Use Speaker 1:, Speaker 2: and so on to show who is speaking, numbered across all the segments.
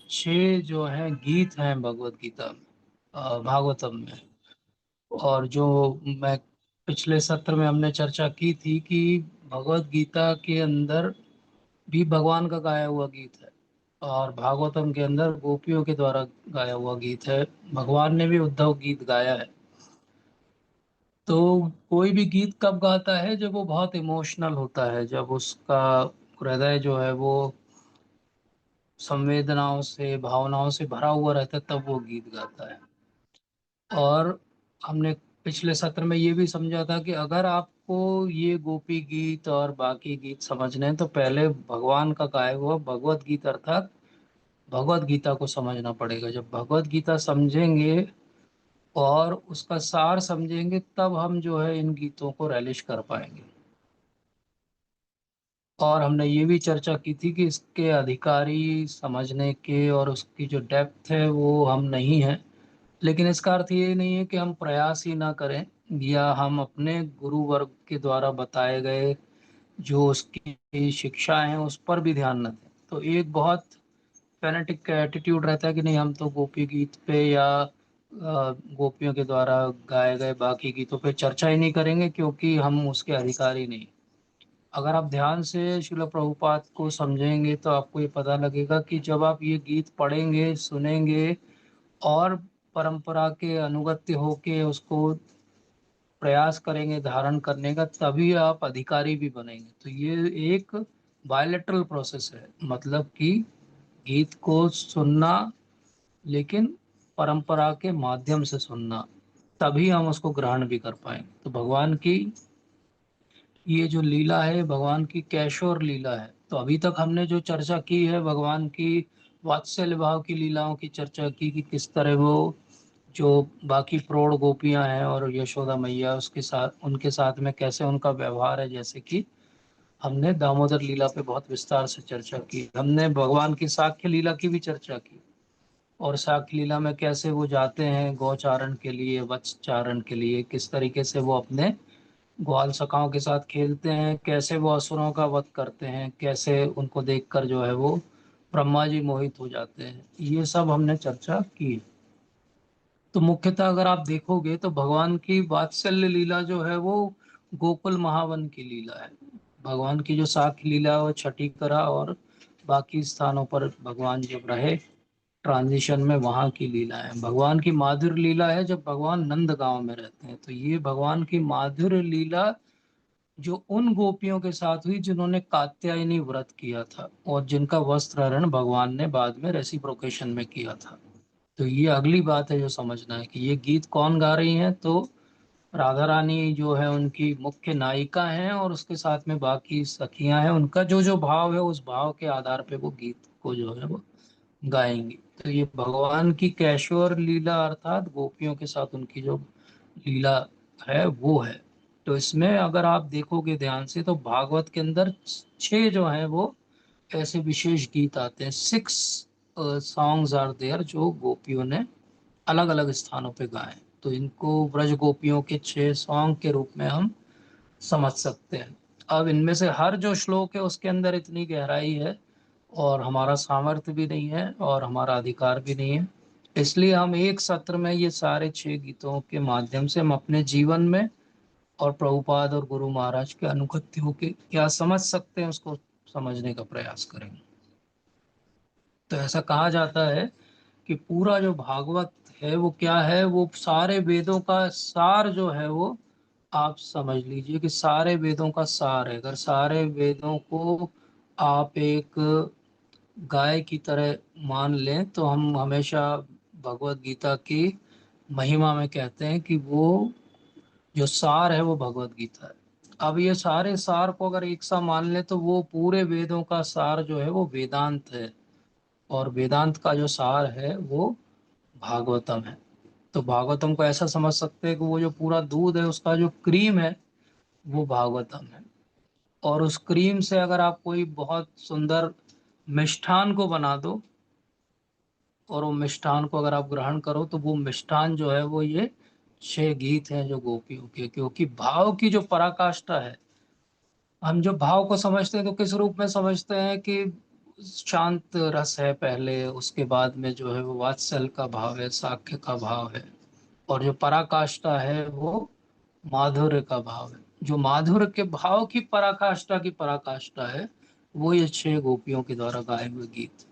Speaker 1: छह जो है गीत हैं भगवत गीता में, भागवतम में। और जो मैं पिछले सत्र में हमने चर्चा की थी कि भगवत गीता के अंदर भी भगवान का गाया हुआ गीत है, और भागवतम के अंदर गोपियों के द्वारा गाया हुआ गीत है। भगवान ने भी उद्धव गीत गाया है। तो कोई भी गीत कब गाता है, जब वो बहुत इमोशनल होता है, जब उसका हृदय जो है वो संवेदनाओं से, भावनाओं से भरा हुआ रहता है, तब वो गीत गाता है। और हमने पिछले सत्र में ये भी समझा था कि अगर आपको ये गोपी गीत और बाकी गीत समझने हैं तो पहले भगवान का गाया हुआ भगवत गीत अर्थात भगवत गीता को समझना पड़ेगा। जब भगवत गीता समझेंगे और उसका सार समझेंगे, तब हम जो है इन गीतों को रैलिश कर पाएंगे। और हमने ये भी चर्चा की थी कि इसके अधिकारी समझने के और उसकी जो डेप्थ है वो हम नहीं हैं। लेकिन इसका अर्थ ये नहीं है कि हम प्रयास ही ना करें, या हम अपने गुरु वर्ग के द्वारा बताए गए जो उसकी शिक्षा है उस पर भी ध्यान न दें। तो एक बहुत फेनेटिक एटीट्यूड रहता है कि नहीं, हम तो गोपी गीत पे या गोपियों के द्वारा गाए गए बाकी गीतों पे चर्चा ही नहीं करेंगे क्योंकि हम उसके अधिकारी नहीं। अगर आप ध्यान से शिल प्रभुपाद को समझेंगे तो आपको ये पता लगेगा कि जब आप ये गीत पढ़ेंगे, सुनेंगे और परंपरा के अनुगत्य होके उसको प्रयास करेंगे धारण करने का, तभी आप अधिकारी भी बनेंगे। तो ये एक बायलेटरल प्रोसेस है, मतलब कि गीत को सुनना, लेकिन परंपरा के माध्यम से सुनना, तभी हम उसको ग्रहण भी कर पाएंगे। तो भगवान की ये जो लीला है, भगवान की कैशोर लीला है। तो अभी तक हमने जो चर्चा की है भगवान की वात्सल्य भाव की लीलाओं की चर्चा की, कि किस तरह वो जो बाकी प्रौढ़ गोपियां हैं और यशोदा मैया उसके साथ, उनके साथ में कैसे उनका व्यवहार है। जैसे कि हमने दामोदर लीला पे बहुत विस्तार से चर्चा की, हमने भगवान की साक्य लीला की भी चर्चा की। और साक्य लीला में कैसे वो जाते हैं गौचारण के लिए, वत्स चारण के लिए, किस तरीके से वो अपने ग्वाल सखाओं के साथ खेलते हैं, कैसे वो असुरों का वध करते हैं, कैसे उनको देखकर जो है वो ब्रह्मा जी मोहित हो जाते हैं। ये सब हमने चर्चा की। तो मुख्यतः अगर आप देखोगे तो भगवान की वात्सल्य लीला जो है वो गोकुल महावन की लीला है। भगवान की जो साक्य लीला है वो छठी करा, और बाकी स्थानों पर भगवान जब रहे ट्रांजिशन में, वहां की लीला है। भगवान की माधुर्य लीला है जब भगवान नंद गांव में रहते हैं। तो ये भगवान की माधुर्य लीला जो उन गोपियों के साथ हुई जिन्होंने कात्यायनी व्रत किया था, और जिनका वस्त्र हरण भगवान ने बाद में रेसिप्रोकेशन में किया था। तो ये अगली बात है जो समझना है कि ये गीत कौन गा रही हैं। तो राधा रानी जो है उनकी मुख्य नायिका हैं, और उसके साथ में बाकी सखियां हैं। उनका जो जो भाव है उस भाव के आधार पे वो गीत को जो है वो गाएंगी। तो ये भगवान की कैशोर लीला अर्थात गोपियों के साथ उनकी जो लीला है वो है। तो इसमें अगर आप देखोगे ध्यान से तो भागवत के अंदर छह जो है वो ऐसे विशेष गीत आते हैं। सिक्स सॉन्ग्स आर देयर जो गोपियों ने अलग अलग स्थानों पे गाए। तो इनको ब्रज गोपियों के छह सॉन्ग के रूप में हम समझ सकते हैं। अब इनमें से हर जो श्लोक है उसके अंदर इतनी गहराई है, और हमारा सामर्थ्य भी नहीं है और हमारा अधिकार भी नहीं है। इसलिए हम एक सत्र में ये सारे छह गीतों के माध्यम से हम अपने जीवन में और प्रभुपाद और गुरु महाराज के अनुगत्य होके क्या समझ सकते हैं उसको समझने का प्रयास करेंगे। तो ऐसा कहा जाता है कि पूरा जो भागवत है वो क्या है, वो सारे वेदों का सार जो है वो आप समझ लीजिए कि सारे वेदों का सार है। अगर सारे वेदों को आप एक गाय की तरह मान लें तो हम हमेशा भगवत गीता की महिमा में कहते हैं कि वो जो सार है वो भगवत गीता है। अब ये सारे सार को अगर एक सा मान ले तो वो पूरे वेदों का सार जो है वो वेदांत है, और वेदांत का जो सार है वो भागवतम है। तो भागवतम को ऐसा समझ सकते हैं कि वो जो पूरा दूध है उसका जो क्रीम है वो भागवतम है। और उस क्रीम से अगर आप कोई बहुत सुंदर मिष्ठान को बना दो, और वो मिष्ठान को अगर आप ग्रहण करो, तो वो मिष्ठान जो है वो ये छह गीत हैं जो गोपियों के। क्योंकि भाव की जो पराकाष्ठा है, हम जो भाव को समझते हैं तो किस रूप में समझते हैं कि शांत रस है पहले, उसके बाद में जो है वो वात्सल का भाव है, साक्ष्य का भाव है, और जो पराकाष्ठा है वो माधुर्य का भाव है। जो माधुर्य के भाव की पराकाष्ठा है, वो ये छह गोपियों के द्वारा गाए हुए गीत।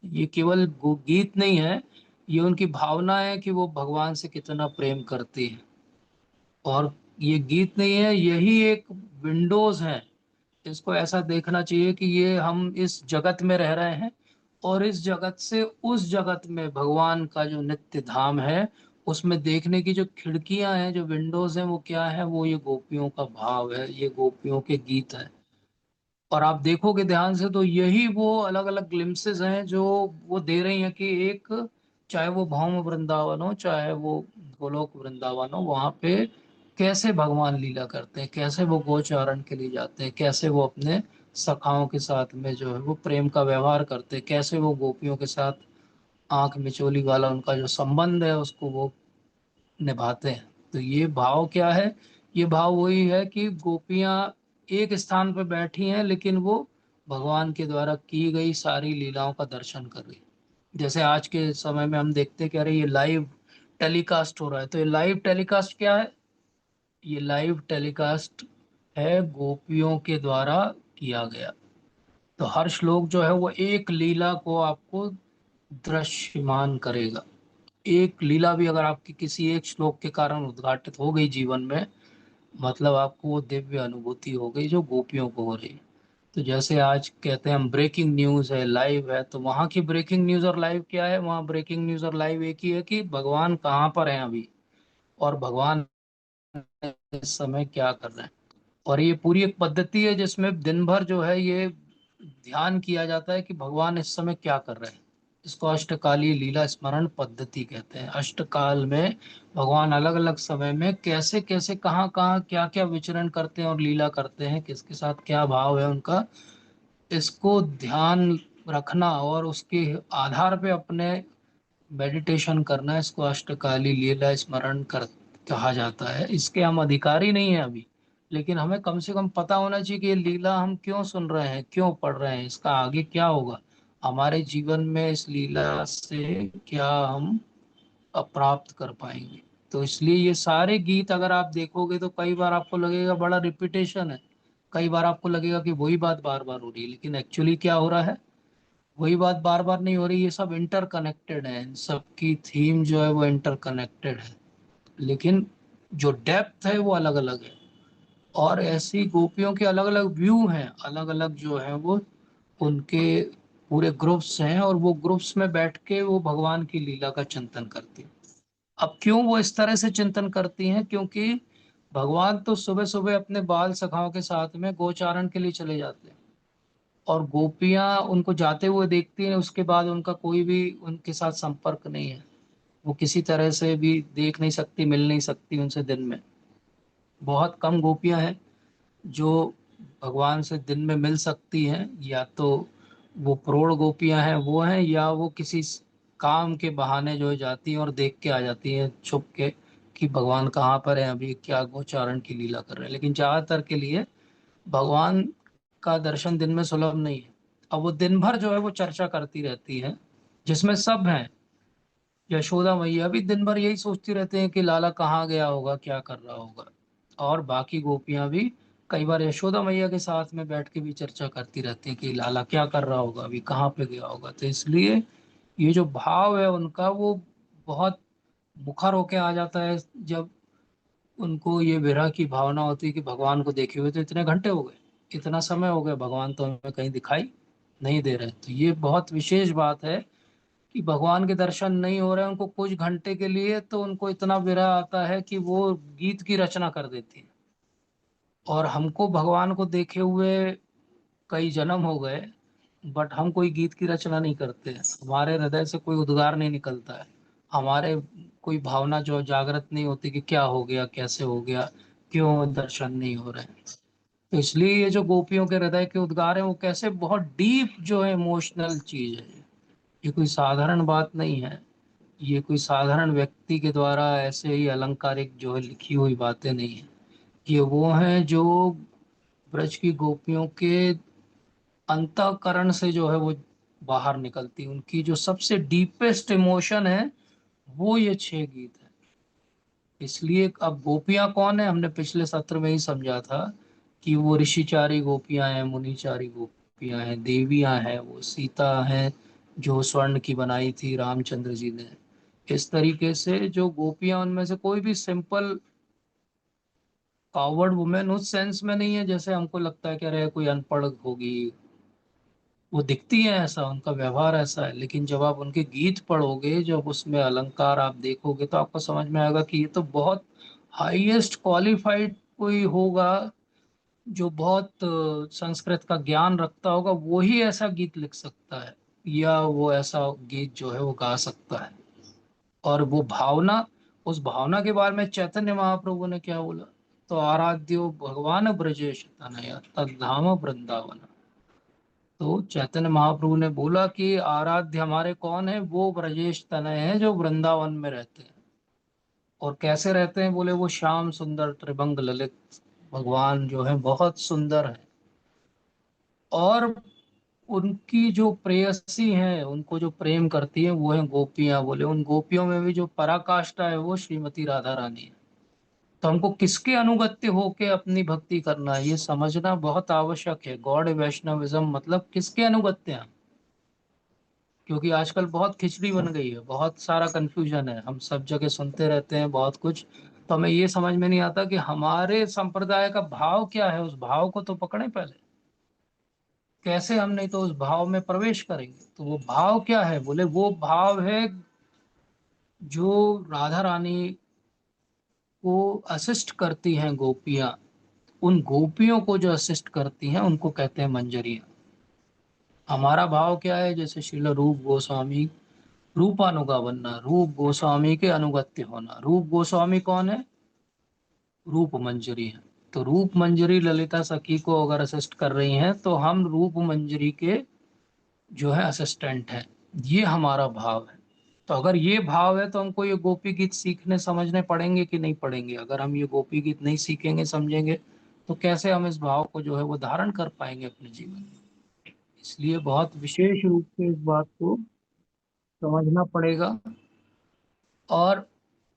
Speaker 1: ये केवल गीत नहीं है, ये उनकी भावना है कि वो भगवान से कितना प्रेम करती हैं। और ये गीत नहीं है, यही एक विंडोज है। इसको ऐसा देखना चाहिए कि ये हम इस जगत में रह रहे हैं, और इस जगत से उस जगत में भगवान का जो नित्य धाम है, उसमें देखने की जो खिड़कियां हैं, जो विंडोज हैं, वो क्या है? वो ये गोपियों का भाव है, ये गोपियों के गीत है। और आप देखोगे ध्यान से तो यही वो अलग अलग ग्लिम्सेस हैं जो वो दे रही हैं कि एक, चाहे वो भौम वृंदावन हो, चाहे वो गोलोक वृंदावन हो, वहां पे कैसे भगवान लीला करते हैं, कैसे वो गोचारण के लिए जाते हैं, कैसे वो अपने सखाओं के साथ में जो है वो प्रेम का व्यवहार करते हैं, कैसे वो गोपियों के साथ आंख मिचोली वाला उनका जो संबंध है उसको वो निभाते हैं। तो ये भाव क्या है? ये भाव वही है कि गोपियां एक स्थान पर बैठी हैं, लेकिन वो भगवान के द्वारा की गई सारी लीलाओं का दर्शन कर रही हैं। जैसे आज के समय में हम देखते हैं कि अरे ये लाइव टेलीकास्ट हो रहा है, तो ये लाइव टेलीकास्ट क्या है? ये लाइव टेलीकास्ट है गोपियों के द्वारा किया गया। तो हर श्लोक जो है वो एक लीला को आपको दृश्यमान करेगा। एक लीला भी अगर आपकी किसी एक श्लोक के कारण उद्घाटित हो गई जीवन में, मतलब आपको वो दिव्य अनुभूति हो गई जो गोपियों को हो रही है। तो जैसे आज कहते हैं हम ब्रेकिंग न्यूज है, लाइव है, तो वहां की ब्रेकिंग न्यूज और लाइव क्या है? वहां ब्रेकिंग न्यूज और लाइव एक ही है कि भगवान कहाँ पर हैं अभी, और भगवान इस समय क्या कर रहे हैं। और ये पूरी एक पद्धति है जिसमें दिन भर जो है ये ध्यान किया जाता है कि भगवान इस समय क्या कर रहे हैं। इसको अष्टकालीय लीला स्मरण पद्धति कहते हैं। अष्टकाल में भगवान अलग अलग समय में कैसे कैसे, कहाँ कहाँ, क्या क्या विचरण करते हैं और लीला करते हैं, किसके साथ क्या भाव है उनका, इसको ध्यान रखना और उसके आधार पे अपने मेडिटेशन करना, इसको अष्टकाली लीला स्मरण कर कहा जाता है। इसके हम अधिकारी नहीं हैं अभी, लेकिन हमें कम से कम पता होना चाहिए कि ये लीला हम क्यों सुन रहे हैं, क्यों पढ़ रहे हैं, इसका आगे क्या होगा हमारे जीवन में, इस लीला से क्या हम प्राप्त कर पाएंगे। तो इसलिए ये सारे गीत अगर आप देखोगे तो कई बार आपको लगेगा बड़ा रिपीटेशन है, कई बार आपको लगेगा कि वही बात बार बार हो रही है, लेकिन एक्चुअली क्या हो रहा है? वही बात बार बार नहीं हो रही, ये सब इंटरकनेक्टेड है, इन सबकी थीम जो है वो इंटरकनेक्टेड है, लेकिन जो डेप्थ है वो अलग अलग है। और ऐसी गोपियों के अलग अलग व्यू हैं, अलग अलग जो है वो उनके पूरे ग्रुप्स हैं, और वो ग्रुप्स में बैठ के वो भगवान की लीला का चिंतन करती हैं। अब क्यों वो इस तरह से चिंतन करती हैं? क्योंकि भगवान तो सुबह सुबह अपने बाल सखाओं के साथ में गोचारण के लिए चले जाते हैं, और गोपियां उनको जाते हुए देखती हैं, उसके बाद उनका कोई भी उनके साथ संपर्क नहीं है। वो किसी तरह से भी देख नहीं सकती, मिल नहीं सकती उनसे दिन में। बहुत कम गोपियां हैं जो भगवान से दिन में मिल सकती हैं, या तो वो प्रौढ़ गोपियां हैं वो हैं, या वो किसी काम के बहाने जो है जाती हैं और देख के आ जाती हैं छुप के कि भगवान कहाँ पर है, अभी क्या गोचारण की लीला कर रहे हैं। लेकिन ज्यादातर के लिए भगवान का दर्शन दिन में सुलभ नहीं है। अब वो दिन भर जो है वो चर्चा करती रहती है, जिसमें सब हैं। यशोदा मैया भी दिन भर यही सोचती रहते हैं कि लाला कहाँ गया होगा, क्या कर रहा होगा। और बाकी गोपियां भी कई बार यशोदा मैया के साथ में बैठ के भी चर्चा करती रहती हैं कि लाला क्या कर रहा होगा, अभी कहाँ पे गया होगा। तो इसलिए ये जो भाव है उनका वो बहुत मुखर होके आ जाता है जब उनको ये विरह की भावना होती है कि भगवान को देखे हुए तो इतने घंटे हो गए, इतना समय हो गया, भगवान तो हमें कहीं दिखाई नहीं दे रहे। तो ये बहुत विशेष बात है कि भगवान के दर्शन नहीं हो रहे हैं उनको कुछ घंटे के लिए, तो उनको इतना विरह आता है कि वो गीत की रचना कर देती है। और हमको भगवान को देखे हुए कई जन्म हो गए, बट हम कोई गीत की रचना नहीं करते, हमारे हृदय से कोई उद्गार नहीं निकलता है, हमारे कोई भावना जो जागृत नहीं होती कि क्या हो गया, कैसे हो गया, क्यों दर्शन नहीं हो रहे हैं। तो इसलिए ये जो गोपियों के हृदय के उद्गार हैं वो कैसे बहुत डीप जो है इमोशनल चीज है। ये कोई साधारण बात नहीं है, ये कोई साधारण व्यक्ति के द्वारा ऐसे ही अलंकारिक जो है लिखी हुई बातें नहीं है। ये वो हैं जो ब्रज की गोपियों के अंतःकरण से जो है वो बाहर निकलती, उनकी जो सबसे डीपेस्ट इमोशन है वो ये 6 गीत है। इसलिए अब गोपियां कौन है, हमने पिछले सत्र में ही समझा था कि वो ऋषिचारी गोपियां हैं, मुनिचारी गोपियां हैं, देवियां हैं, वो सीता हैं जो स्वर्ण की बनाई थी रामचंद्र जी ने। इस तरीके से जो गोपियां, उनमें से कोई भी सिंपल कावर्ड वुमेन उस सेंस में नहीं है जैसे हमको लगता है कि अरे कोई अनपढ़ होगी, वो दिखती है ऐसा, उनका व्यवहार ऐसा है। लेकिन जब आप उनके गीत पढ़ोगे, जब उसमें अलंकार आप देखोगे, तो आपको समझ में आएगा कि ये तो बहुत हाईएस्ट क्वालिफाइड कोई होगा, जो बहुत संस्कृत का ज्ञान रखता होगा, वो ही ऐसा गीत लिख सकता है, या वो ऐसा गीत जो है वो गा सकता है। और वो भावना, उस भावना के बारे में चैतन्य महाप्रभु ने क्या बोला, तो आराध्यो भगवान ब्रजेश तनया तद्धाम वृंदावन। तो चैतन्य महाप्रभु ने बोला कि आराध्य हमारे कौन है, वो ब्रजेश तनय है जो वृंदावन में रहते हैं। और कैसे रहते हैं, बोले वो श्याम सुंदर त्रिभंग ललित भगवान जो है बहुत सुंदर है। और उनकी जो प्रेयसी हैं, उनको जो प्रेम करती हैं, वो है गोपियां। बोले उन गोपियों में भी जो पराकाष्ठा है वो श्रीमती राधा रानी है। तो हमको किसके अनुगत्य होके अपनी भक्ति करना है, ये समझना बहुत आवश्यक है। गॉड वैष्णविज्म मतलब किसके अनुगत्य हैं हम? क्योंकि आजकल बहुत खिचड़ी बन गई है, बहुत सारा कंफ्यूजन है, हम सब जगह सुनते रहते हैं बहुत कुछ। तो हमें ये समझ में नहीं आता कि हमारे संप्रदाय का भाव क्या है, उस भाव को तो पकड़ें पहले। कैसे हम नहीं तो उस भाव में प्रवेश करेंगे। तो वो भाव क्या है, बोले वो भाव है जो राधा रानी को असिस्ट करती हैं गोपियां। उन गोपियों को जो असिस्ट करती हैं उनको कहते हैं मंजरियां। हमारा भाव क्या है, जैसे श्रील रूप गोस्वामी, रूपानुगा बनना, रूप गोस्वामी के अनुगत्य होना। रूप गोस्वामी कौन है, रूप मंजरी है। तो रूप मंजरी ललिता सखी को अगर असिस्ट कर रही हैं, तो हम रूप मंजरी के जो है असिस्टेंट हैं। ये हमारा भाव है। तो अगर ये भाव है तो हमको ये गोपी गीत सीखने समझने पड़ेंगे कि नहीं पड़ेंगे। अगर हम ये गोपी गीत नहीं सीखेंगे समझेंगे, तो कैसे हम इस भाव को जो है वो धारण कर पाएंगे अपने जीवन में। इसलिए बहुत विशेष रूप से इस बात को समझना पड़ेगा, और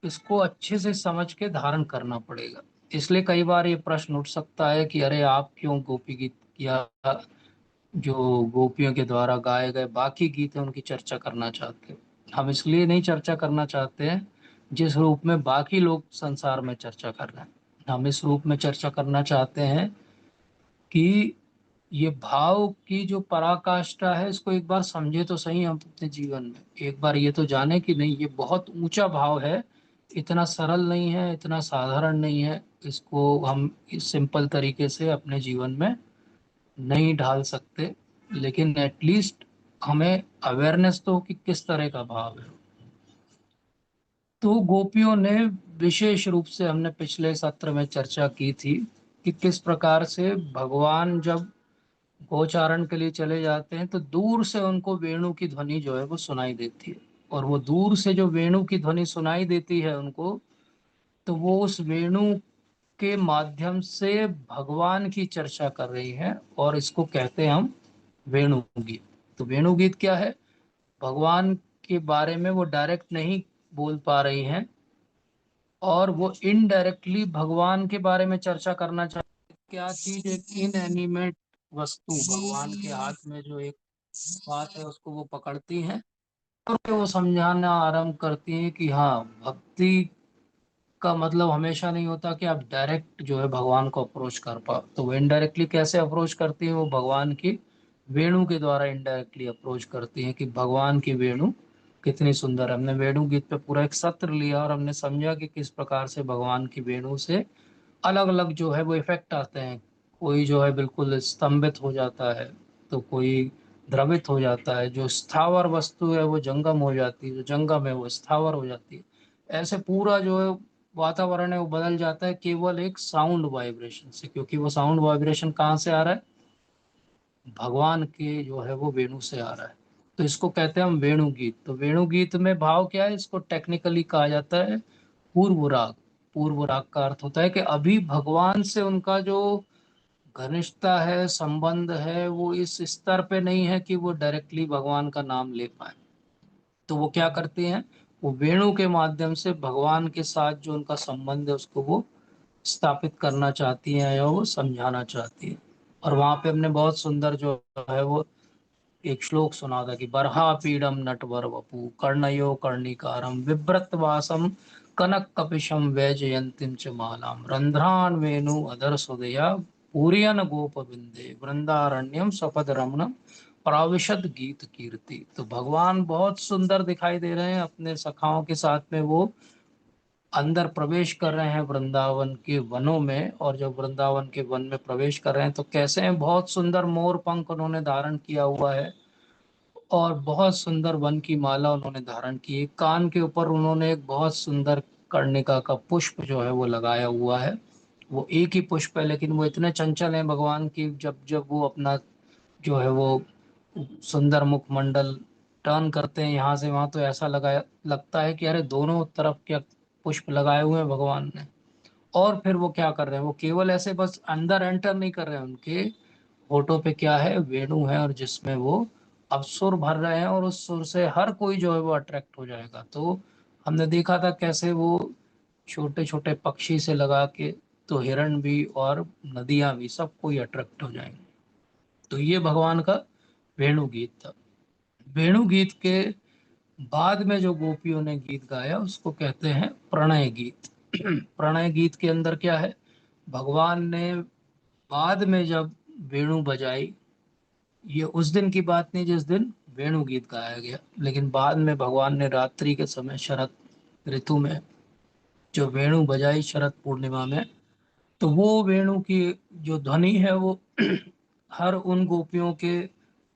Speaker 1: इसको अच्छे से समझ के धारण करना पड़ेगा। इसलिए कई बार ये प्रश्न उठ सकता है कि अरे आप क्यों गोपी गीत या जो गोपियों के द्वारा गाए गए बाकी गीत हैं उनकी चर्चा करना चाहते हैं। हम इसलिए नहीं चर्चा करना चाहते हैं जिस रूप में बाकी लोग संसार में चर्चा कर रहे हैं। हम इस रूप में चर्चा करना चाहते हैं कि ये भाव की जो पराकाष्ठा है, इसको एक बार समझे तो सही हम अपने जीवन में। एक बार ये तो जाने कि नहीं, ये बहुत ऊंचा भाव है, इतना सरल नहीं है, इतना साधारण नहीं है। इसको हम इस सिंपल तरीके से अपने जीवन में नहीं ढाल सकते। लेकिन एटलीस्ट हमें अवेयरनेस तो हो कि किस तरह का भाव है। तो गोपियों ने विशेष रूप से, हमने पिछले सत्र में चर्चा की थी कि किस प्रकार से भगवान जब गोचारण के लिए चले जाते हैं तो दूर से उनको वेणु की ध्वनि जो है वो सुनाई देती है। और वो दूर से जो वेणु की ध्वनि सुनाई देती है उनको, तो वो उस वेणु के माध्यम से भगवान की चर्चा कर रही है। और इसको कहते हैं हम वेणु गीत। तो वेणु गीत क्या है, भगवान के बारे में वो डायरेक्ट नहीं बोल पा रही हैं, और वो इनडायरेक्टली भगवान के बारे में चर्चा करना चाहते हैं। क्या चीज, एक इनएनिमेट वस्तु भगवान के हाथ में जो एक बात है उसको वो पकड़ती हैं, और वो समझाना आरंभ करती हैं कि हाँ, भक्ति का मतलब हमेशा नहीं होता कि आप डायरेक्ट जो है भगवान को अप्रोच कर पाओ। तो वो इनडायरेक्टली कैसे अप्रोच करती है, वो भगवान की वेणु के द्वारा इनडायरेक्टली अप्रोच करती है कि भगवान की वेणु कितनी सुंदर है। हमने वेणु गीत पे पूरा एक सत्र लिया और हमने समझा कि किस प्रकार से भगवान की वेणु से अलग अलग जो है वो इफेक्ट आते हैं। कोई जो है बिल्कुल स्तंभित हो जाता है, तो कोई द्रवित हो जाता है, जो स्थावर वस्तु है वो जंगम हो जाती है, जो जंगम है वो स्थावर हो जाती है। ऐसे पूरा जो है वातावरण है वो बदल जाता है केवल एक साउंड वाइब्रेशन से। क्योंकि वो साउंड वाइब्रेशन कहाँ से आ रहा है, भगवान के जो है वो वेणु से आ रहा है। तो इसको कहते हैं हम वेणु गीत। तो वेणु गीत में भाव क्या है, इसको टेक्निकली कहा जाता है पूर्व राग। पूर्व राग का अर्थ होता है कि अभी भगवान से उनका जो घनिष्ठता है, संबंध है, वो इस स्तर पे नहीं है कि वो डायरेक्टली भगवान का नाम ले पाए। तो वो क्या करते हैं, वो वेणु के माध्यम से भगवान के साथ जो उनका संबंध है उसको वो स्थापित करना चाहती हैं या वो समझाना चाहती है। और वहां पे हमने बहुत सुंदर जो है वो एक श्लोक सुना था कि बर्हा पीडम नटवर वपु कर्णयो कर्णिकारम बिभ्रत वासम कनक कपिशम वैजयंतीम च मालाम रंध्रान वेणु अधर सुदया पूरियन गोप बिंदे वृंदारण्यम सपद रमणम प्राविशद गीत कीर्ति। तो भगवान बहुत सुंदर दिखाई दे रहे हैं, अपने सखाओं के साथ में वो अंदर प्रवेश कर रहे हैं वृंदावन के वनों में। और जब वृंदावन के वन में प्रवेश कर रहे हैं तो कैसे हैं, बहुत सुंदर मोर पंख उन्होंने धारण किया हुआ है और बहुत सुंदर वन की माला उन्होंने धारण की है। कान के ऊपर उन्होंने एक बहुत सुंदर कर्णिका का पुष्प जो है वो लगाया हुआ है। वो एक ही पुष्प है लेकिन वो इतने चंचल हैं भगवान की, जब जब वो अपना जो है वो सुंदर मुखमंडल टर्न करते हैं यहाँ से वहां, तो ऐसा लगता है कि अरे दोनों तरफ क्या पुष्प लगाए हुए हैं भगवान ने। और फिर वो क्या कर रहे हैं, वो केवल ऐसे बस अंदर एंटर नहीं कर रहे हैं, उनके होठों पे क्या है, वेणु है, और जिसमें वो अब सुर भर रहे हैं और उस सुर से हर कोई जो है वो अट्रैक्ट हो जाएगा। तो हमने देखा था कैसे वो छोटे छोटे पक्षी से लगा के तो हिरण भी और नदियां भी सब कोई अट्रैक्ट हो जाएंगे। तो ये भगवान का वेणु गीत था। वेणु गीत के बाद में जो गोपियों ने गीत गाया उसको कहते हैं प्रणय गीत। प्रणय गीत के अंदर क्या है, भगवान ने बाद में जब वेणु बजाई, ये उस दिन की बात नहीं जिस दिन वेणु गीत गाया गया, लेकिन बाद में भगवान ने रात्रि के समय शरद ऋतु में जो वेणु बजाई शरद पूर्णिमा में, तो वो वेणु की जो ध्वनि है वो हर उन गोपियों के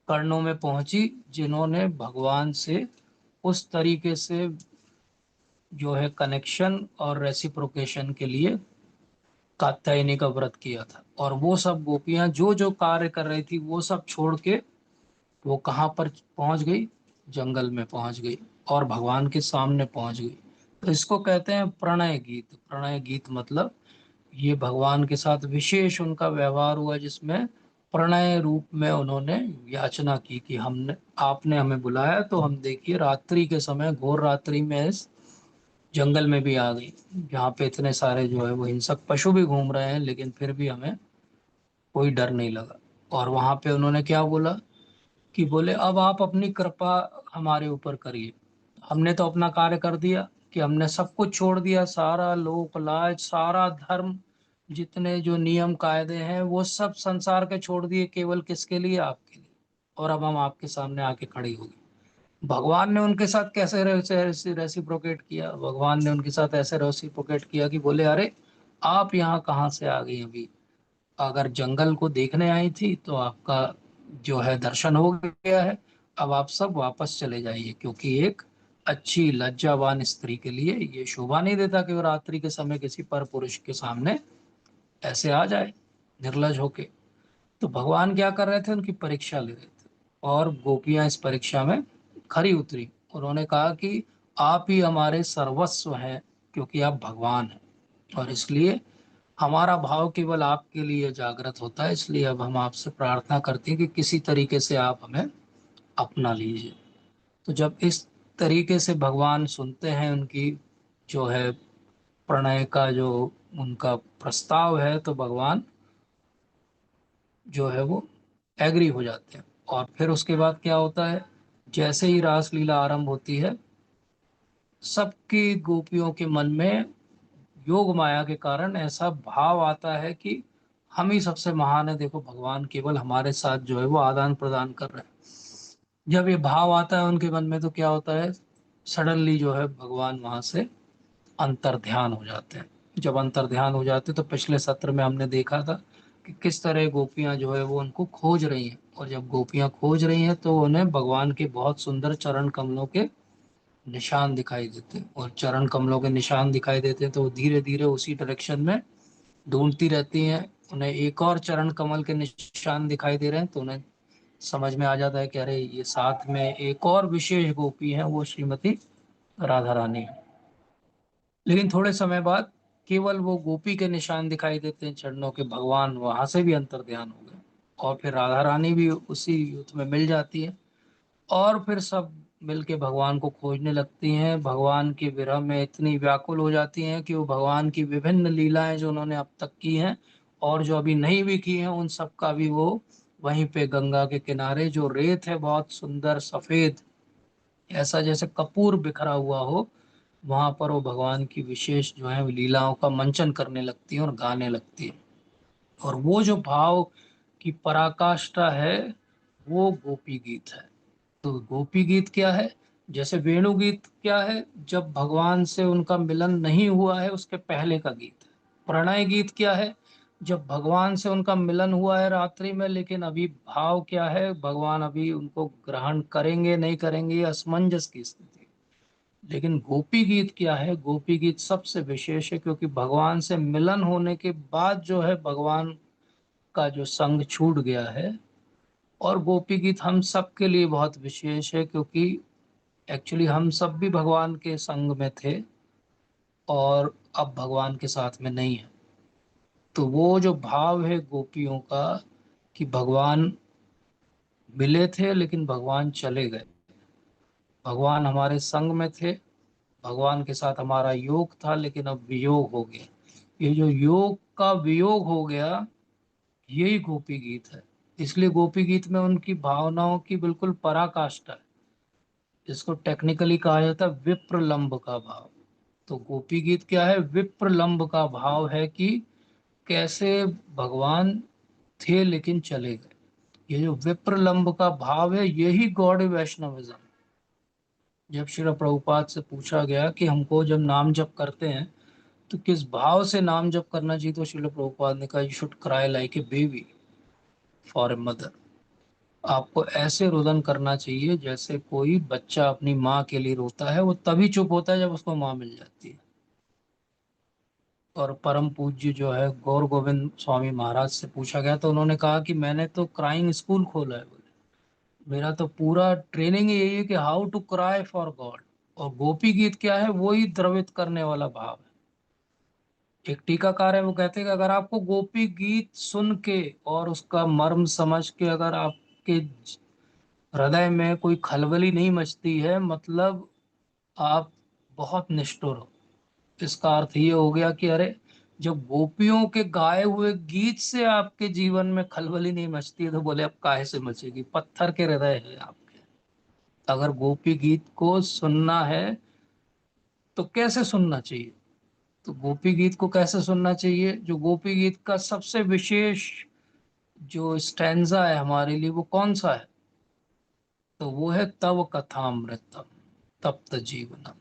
Speaker 1: कर्णों में पहुंची जिन्होंने भगवान से उस तरीके से जो है कनेक्शन और रेसिप्रोकेशन के लिए कात्यायनी का व्रत किया था। और वो सब गोपियां जो जो कार्य कर रही थी वो सब छोड़ के वो कहाँ पर पहुंच गई, जंगल में पहुंच गई और भगवान के सामने पहुंच गई। तो इसको कहते हैं प्रणय गीत। प्रणय गीत मतलब ये भगवान के साथ विशेष उनका व्यवहार हुआ जिसमें प्रणय रूप में उन्होंने याचना की कि हमने आपने हमें बुलाया तो हम देखिए रात्रि के समय घोर रात्रि में इस जंगल में भी आ गई जहाँ पे इतने सारे जो है वो हिंसक पशु भी घूम रहे हैं, लेकिन फिर भी हमें कोई डर नहीं लगा। और वहां पे उन्होंने क्या बोला कि बोले अब आप अपनी कृपा हमारे ऊपर करिए। हमने तो अपना कार्य कर दिया कि हमने सब कुछ छोड़ दिया, सारा लोक लाज सारा धर्म जितने जो नियम कायदे हैं वो सब संसार के छोड़ दिए, केवल किसके लिए, आपके लिए। और अब हम आपके सामने आके खड़ी हो गई। भगवान ने उनके साथ कैसे रेसिप्रोकेट किया, भगवान ने उनके साथ ऐसे रेसिप्रोकेट किया कि बोले अरे आप यहाँ कहाँ से आ गई, अभी अगर जंगल को देखने आई थी तो आपका जो है दर्शन हो गया है, अब आप सब वापस चले जाइए, क्योंकि एक अच्छी लज्जावान स्त्री के लिए ये शोभा नहीं देता कि वो रात्रि के समय किसी पर पुरुष के सामने ऐसे आ जाए निर्लज होके। तो भगवान क्या कर रहे थे, उनकी परीक्षा ले रहे थे। और गोपियां इस परीक्षा में खरी उतरी। उन्होंने कहा कि आप ही हमारे सर्वस्व हैं, क्योंकि आप भगवान हैं और इसलिए हमारा भाव केवल आपके लिए जागृत होता है। इसलिए अब हम आपसे प्रार्थना करते हैं कि किसी तरीके से आप हमें अपना लीजिए। तो जब इस तरीके से भगवान सुनते हैं उनकी जो है प्रणय का जो उनका प्रस्ताव है, तो भगवान जो है वो एग्री हो जाते हैं। और फिर उसके बाद क्या होता है, जैसे ही रासलीला आरंभ होती है, सबकी गोपियों के मन में योग माया के कारण ऐसा भाव आता है कि हम ही सबसे महान है, देखो भगवान केवल हमारे साथ जो है वो आदान प्रदान कर रहे हैं। जब ये भाव आता है उनके मन में तो क्या होता है, सडनली जो है भगवान वहां से अंतर ध्यान हो जाते हैं। जब अंतर ध्यान हो जाते हैं तो पिछले सत्र में हमने देखा था कि किस तरह गोपियां जो है वो उनको खोज रही हैं। और जब गोपियां खोज रही हैं तो उन्हें भगवान के बहुत सुंदर चरण कमलों के निशान दिखाई देते हैं। और चरण कमलों के निशान दिखाई देते हैं तो वो धीरे धीरे उसी डायरेक्शन में ढूंढती रहती हैं। उन्हें एक और चरण कमल के निशान दिखाई दे रहे हैं तो उन्हें समझ में आ जाता है कि अरे ये साथ में एक और विशेष गोपी है, वो श्रीमती राधा रानी है। लेकिन थोड़े समय बाद केवल वो गोपी के निशान दिखाई देते हैं चरणों के, भगवान वहां से भी अंतर ध्यान हो गए। और फिर राधा रानी भी उसी युद्ध में मिल जाती है, और फिर सब मिलके भगवान को खोजने लगती हैं। भगवान के विरह में इतनी व्याकुल हो जाती हैं कि वो भगवान की विभिन्न लीलाएं जो उन्होंने अब तक की हैं और जो अभी नहीं भी की हैं, उन सब का भी वो वहीं पे गंगा के किनारे, जो रेत है बहुत सुंदर सफेद, ऐसा जैसे कपूर बिखरा हुआ हो, वहां पर वो भगवान की विशेष जो है लीलाओं का मंचन करने लगती है और गाने लगती है। और वो जो भाव की पराकाष्ठा है, वो गोपी गीत है। तो गोपी गीत क्या है? जैसे वेणु गीत क्या है? जब भगवान से उनका मिलन नहीं हुआ है उसके पहले का गीत है। प्रणय गीत क्या है? जब भगवान से उनका मिलन हुआ है रात्रि में, लेकिन अभी भाव क्या है, भगवान अभी उनको ग्रहण करेंगे नहीं करेंगे, ये असमंजस की स्थिति। लेकिन गोपी गीत क्या है? गोपी गीत सबसे विशेष है, क्योंकि भगवान से मिलन होने के बाद जो है भगवान का जो संग छूट गया है। और गोपी गीत हम सब के लिए बहुत विशेष है, क्योंकि एक्चुअली हम सब भी भगवान के संग में थे और अब भगवान के साथ में नहीं है। तो वो जो भाव है गोपियों का, कि भगवान मिले थे लेकिन भगवान चले गए, भगवान हमारे संग में थे, भगवान के साथ हमारा योग था, लेकिन अब वियोग हो गया। ये जो योग का वियोग हो गया, यही गोपी गीत है। इसलिए गोपी गीत में उनकी भावनाओं की बिल्कुल पराकाष्ठा है। इसको टेक्निकली कहा जाता है विप्रलंब का भाव। तो गोपी गीत क्या है? विप्रलंब का भाव है कि कैसे भगवान थे लेकिन चले गए। ये जो विप्रलंब का भाव है, यही गौड़ वैष्णविज्म। जब श्रील प्रभुपाद से पूछा गया कि हमको जब नाम जप करते हैं तो किस भाव से नाम जप करना चाहिए, तो श्रील प्रभुपाद ने कहा, you should cry like a baby for a mother. आपको ऐसे रुदन करना चाहिए जैसे कोई बच्चा अपनी माँ के लिए रोता है। वो तभी चुप होता है जब उसको माँ मिल जाती है। और परम पूज्य जो है गौर गोविंद स्वामी महाराज से पूछा गया तो उन्होंने कहा कि मैंने तो क्राइंग स्कूल खोला है, बोले मेरा तो पूरा ट्रेनिंग यही है कि how to cry for God. और गोपी गीत क्या है? वो ही द्रवित करने वाला भाव है। एक टीकाकार है, वो कहते हैं कि अगर आपको गोपी गीत सुन के और उसका मर्म समझ के अगर आपके हृदय में कोई खलबली नहीं मचती है, मतलब आप बहुत निष्ठुर हो। इसका अर्थ ये हो गया कि अरे, जब गोपियों के गाए हुए गीत से आपके जीवन में खलबली नहीं मचती है, तो बोले अब काहे से मचेगी? पत्थर के हृदय है आपके। अगर गोपी गीत को सुनना है तो कैसे सुनना चाहिए? तो गोपी गीत को कैसे सुनना चाहिए? जो गोपी गीत का सबसे विशेष जो स्टैंजा है हमारे लिए, वो कौन सा है? तो वो है तव कथामृतम तप्त जीवनम।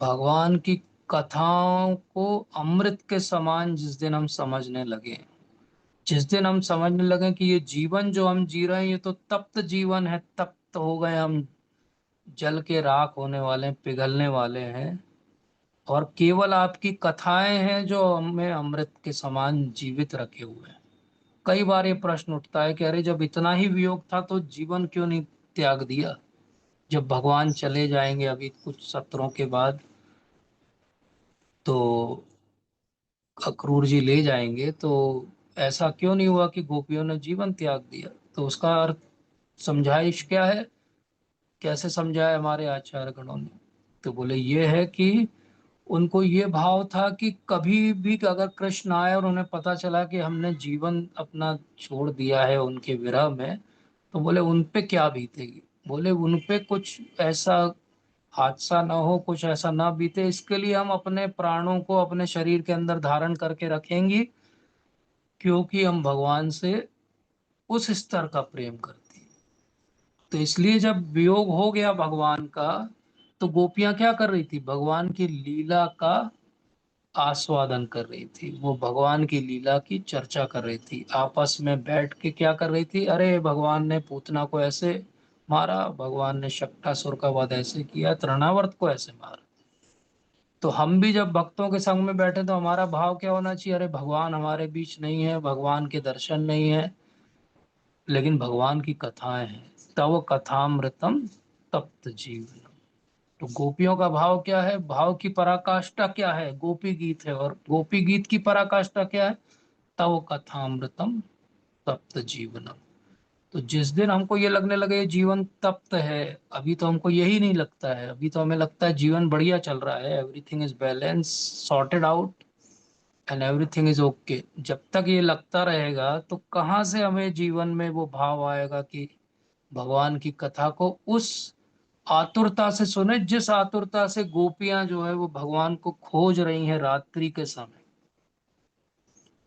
Speaker 1: भगवान की कथाओं को अमृत के समान जिस दिन हम समझने लगे, जिस दिन हम समझने लगे कि ये जीवन जो हम जी रहे हैं, ये तो तप्त जीवन है, तप्त हो गए हम, जल के राख होने वाले हैं, पिघलने वाले हैं, और केवल आपकी कथाएं हैं जो हमें अमृत के समान जीवित रखे हुए हैं। कई बार ये प्रश्न उठता है कि अरे, जब इतना ही वियोग था तो जीवन क्यों नहीं त्याग दिया? जब भगवान चले जाएंगे अभी कुछ सत्रों के बाद, तो अक्रूर जी ले जाएंगे, तो ऐसा क्यों नहीं हुआ कि गोपियों ने जीवन त्याग दिया? तो उसका अर्थ समझाइश क्या है? कैसे समझाया हमारे आचार्य गणों ने? तो बोले ये है कि उनको ये भाव था कि कभी भी अगर कृष्ण आए और उन्हें पता चला कि हमने जीवन अपना छोड़ दिया है उनके विरह में, तो बोले उन पे क्या बीतेगी। बोले उन पे कुछ ऐसा हादसा ना हो, कुछ ऐसा ना बीते, इसके लिए हम अपने प्राणों को अपने शरीर के अंदर धारण करके रखेंगे, क्योंकि हम भगवान से उस स्तर का प्रेम करते हैं। तो इसलिए जब वियोग हो गया भगवान का, तो गोपियां क्या कर रही थी? भगवान की लीला का आस्वादन कर रही थी। वो भगवान की लीला की चर्चा कर रही थी, आपस में बैठ के क्या कर रही थी? अरे, भगवान ने पूतना को ऐसे मारा, भगवान ने शक्टासुर का वध ऐसे किया, तृणावर्त को ऐसे मारा। तो हम भी जब भक्तों के संग में बैठे तो हमारा भाव क्या होना चाहिए? अरे, भगवान हमारे बीच नहीं है, भगवान के दर्शन नहीं है, लेकिन भगवान की कथाएं हैं। तव कथामृतम तप्त जीवनम। तो गोपियों का भाव क्या है, भाव की पराकाष्ठा क्या है, गोपी गीत है। और गोपी गीत की पराकाष्ठा क्या है, तव कथामृतम तप्त जीवनम। तो जिस दिन हमको ये लगने लगे ये जीवन तप्त है, अभी तो हमको यही नहीं लगता है, अभी तो हमें लगता है जीवन बढ़िया चल रहा है, everything is balance, sorted out and everything is okay, जब तक ये लगता रहेगा तो कहाँ से हमें जीवन में वो भाव आएगा कि भगवान की कथा को उस आतुरता से सुने जिस आतुरता से गोपियां जो है वो भगवान को खोज रही हैं रात्रि के समय।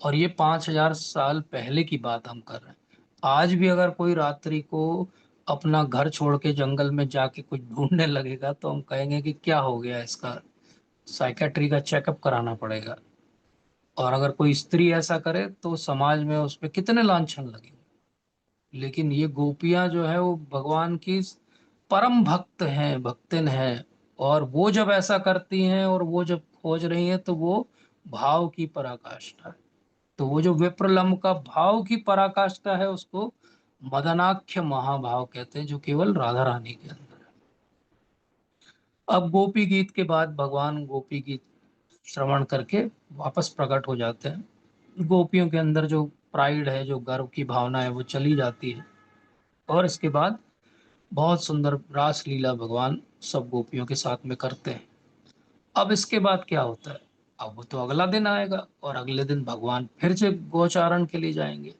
Speaker 1: और ये 5,000 साल पहले की बात हम कर रहे हैं। आज भी अगर कोई रात्रि को अपना घर छोड़ के जंगल में जाके कुछ ढूंढने लगेगा तो हम कहेंगे कि क्या हो गया इसका, साइकेट्री का चेकअप कराना पड़ेगा। और अगर कोई स्त्री ऐसा करे तो समाज में उस पर कितने लांछन लगेंगे। लेकिन ये गोपियां जो है वो भगवान की परम भक्त हैं, भक्तिन हैं। और वो जब ऐसा करती हैं और वो जब खोज रही हैं तो वो भाव की पराकाष्ठा है। तो वो जो विप्रलंब का भाव की पराकाष्ठा है उसको मदनाख्य महाभाव कहते हैं, जो केवल राधा रानी के अंदर है। अब गोपी गीत के बाद भगवान गोपी गीत श्रवण करके वापस प्रकट हो जाते हैं। गोपियों के अंदर जो प्राइड है, जो गर्व की भावना है, वो चली जाती है। और इसके बाद बहुत सुंदर रास लीला भगवान सब गोपियों के साथ में करते हैं। अब इसके बाद क्या होता है, अब वो तो अगला दिन आएगा और अगले दिन भगवान फिर से गोचारण के लिए जाएंगे।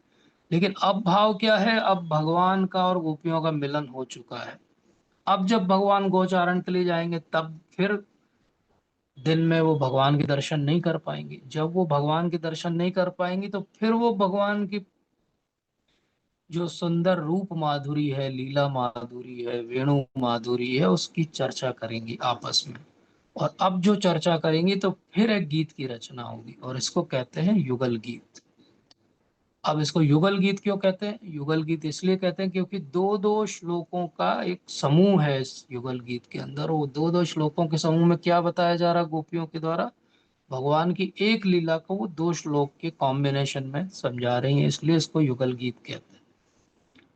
Speaker 1: लेकिन अब भाव क्या है, अब भगवान का और गोपियों का मिलन हो चुका है। अब जब भगवान गोचारण के लिए जाएंगे तब फिर दिन में वो भगवान के दर्शन नहीं कर पाएंगे। जब वो भगवान के दर्शन नहीं कर पाएंगी तो फिर वो भगवान की जो सुंदर रूप माधुरी है, लीला माधुरी है, वेणु माधुरी है, उसकी चर्चा करेंगी आपस में। और अब जो चर्चा करेंगी तो फिर एक गीत की रचना होगी और इसको कहते हैं युगल गीत। अब इसको युगल गीत क्यों कहते हैं, युगल गीत इसलिए कहते हैं क्योंकि दो दो श्लोकों का एक समूह है इस युगल गीत के अंदर। वो दो दो श्लोकों के समूह में क्या बताया जा रहा है गोपियों के द्वारा, भगवान की एक लीला को वो दो श्लोक के कॉम्बिनेशन में समझा रही है, इसलिए इसको युगल गीत कहते हैं।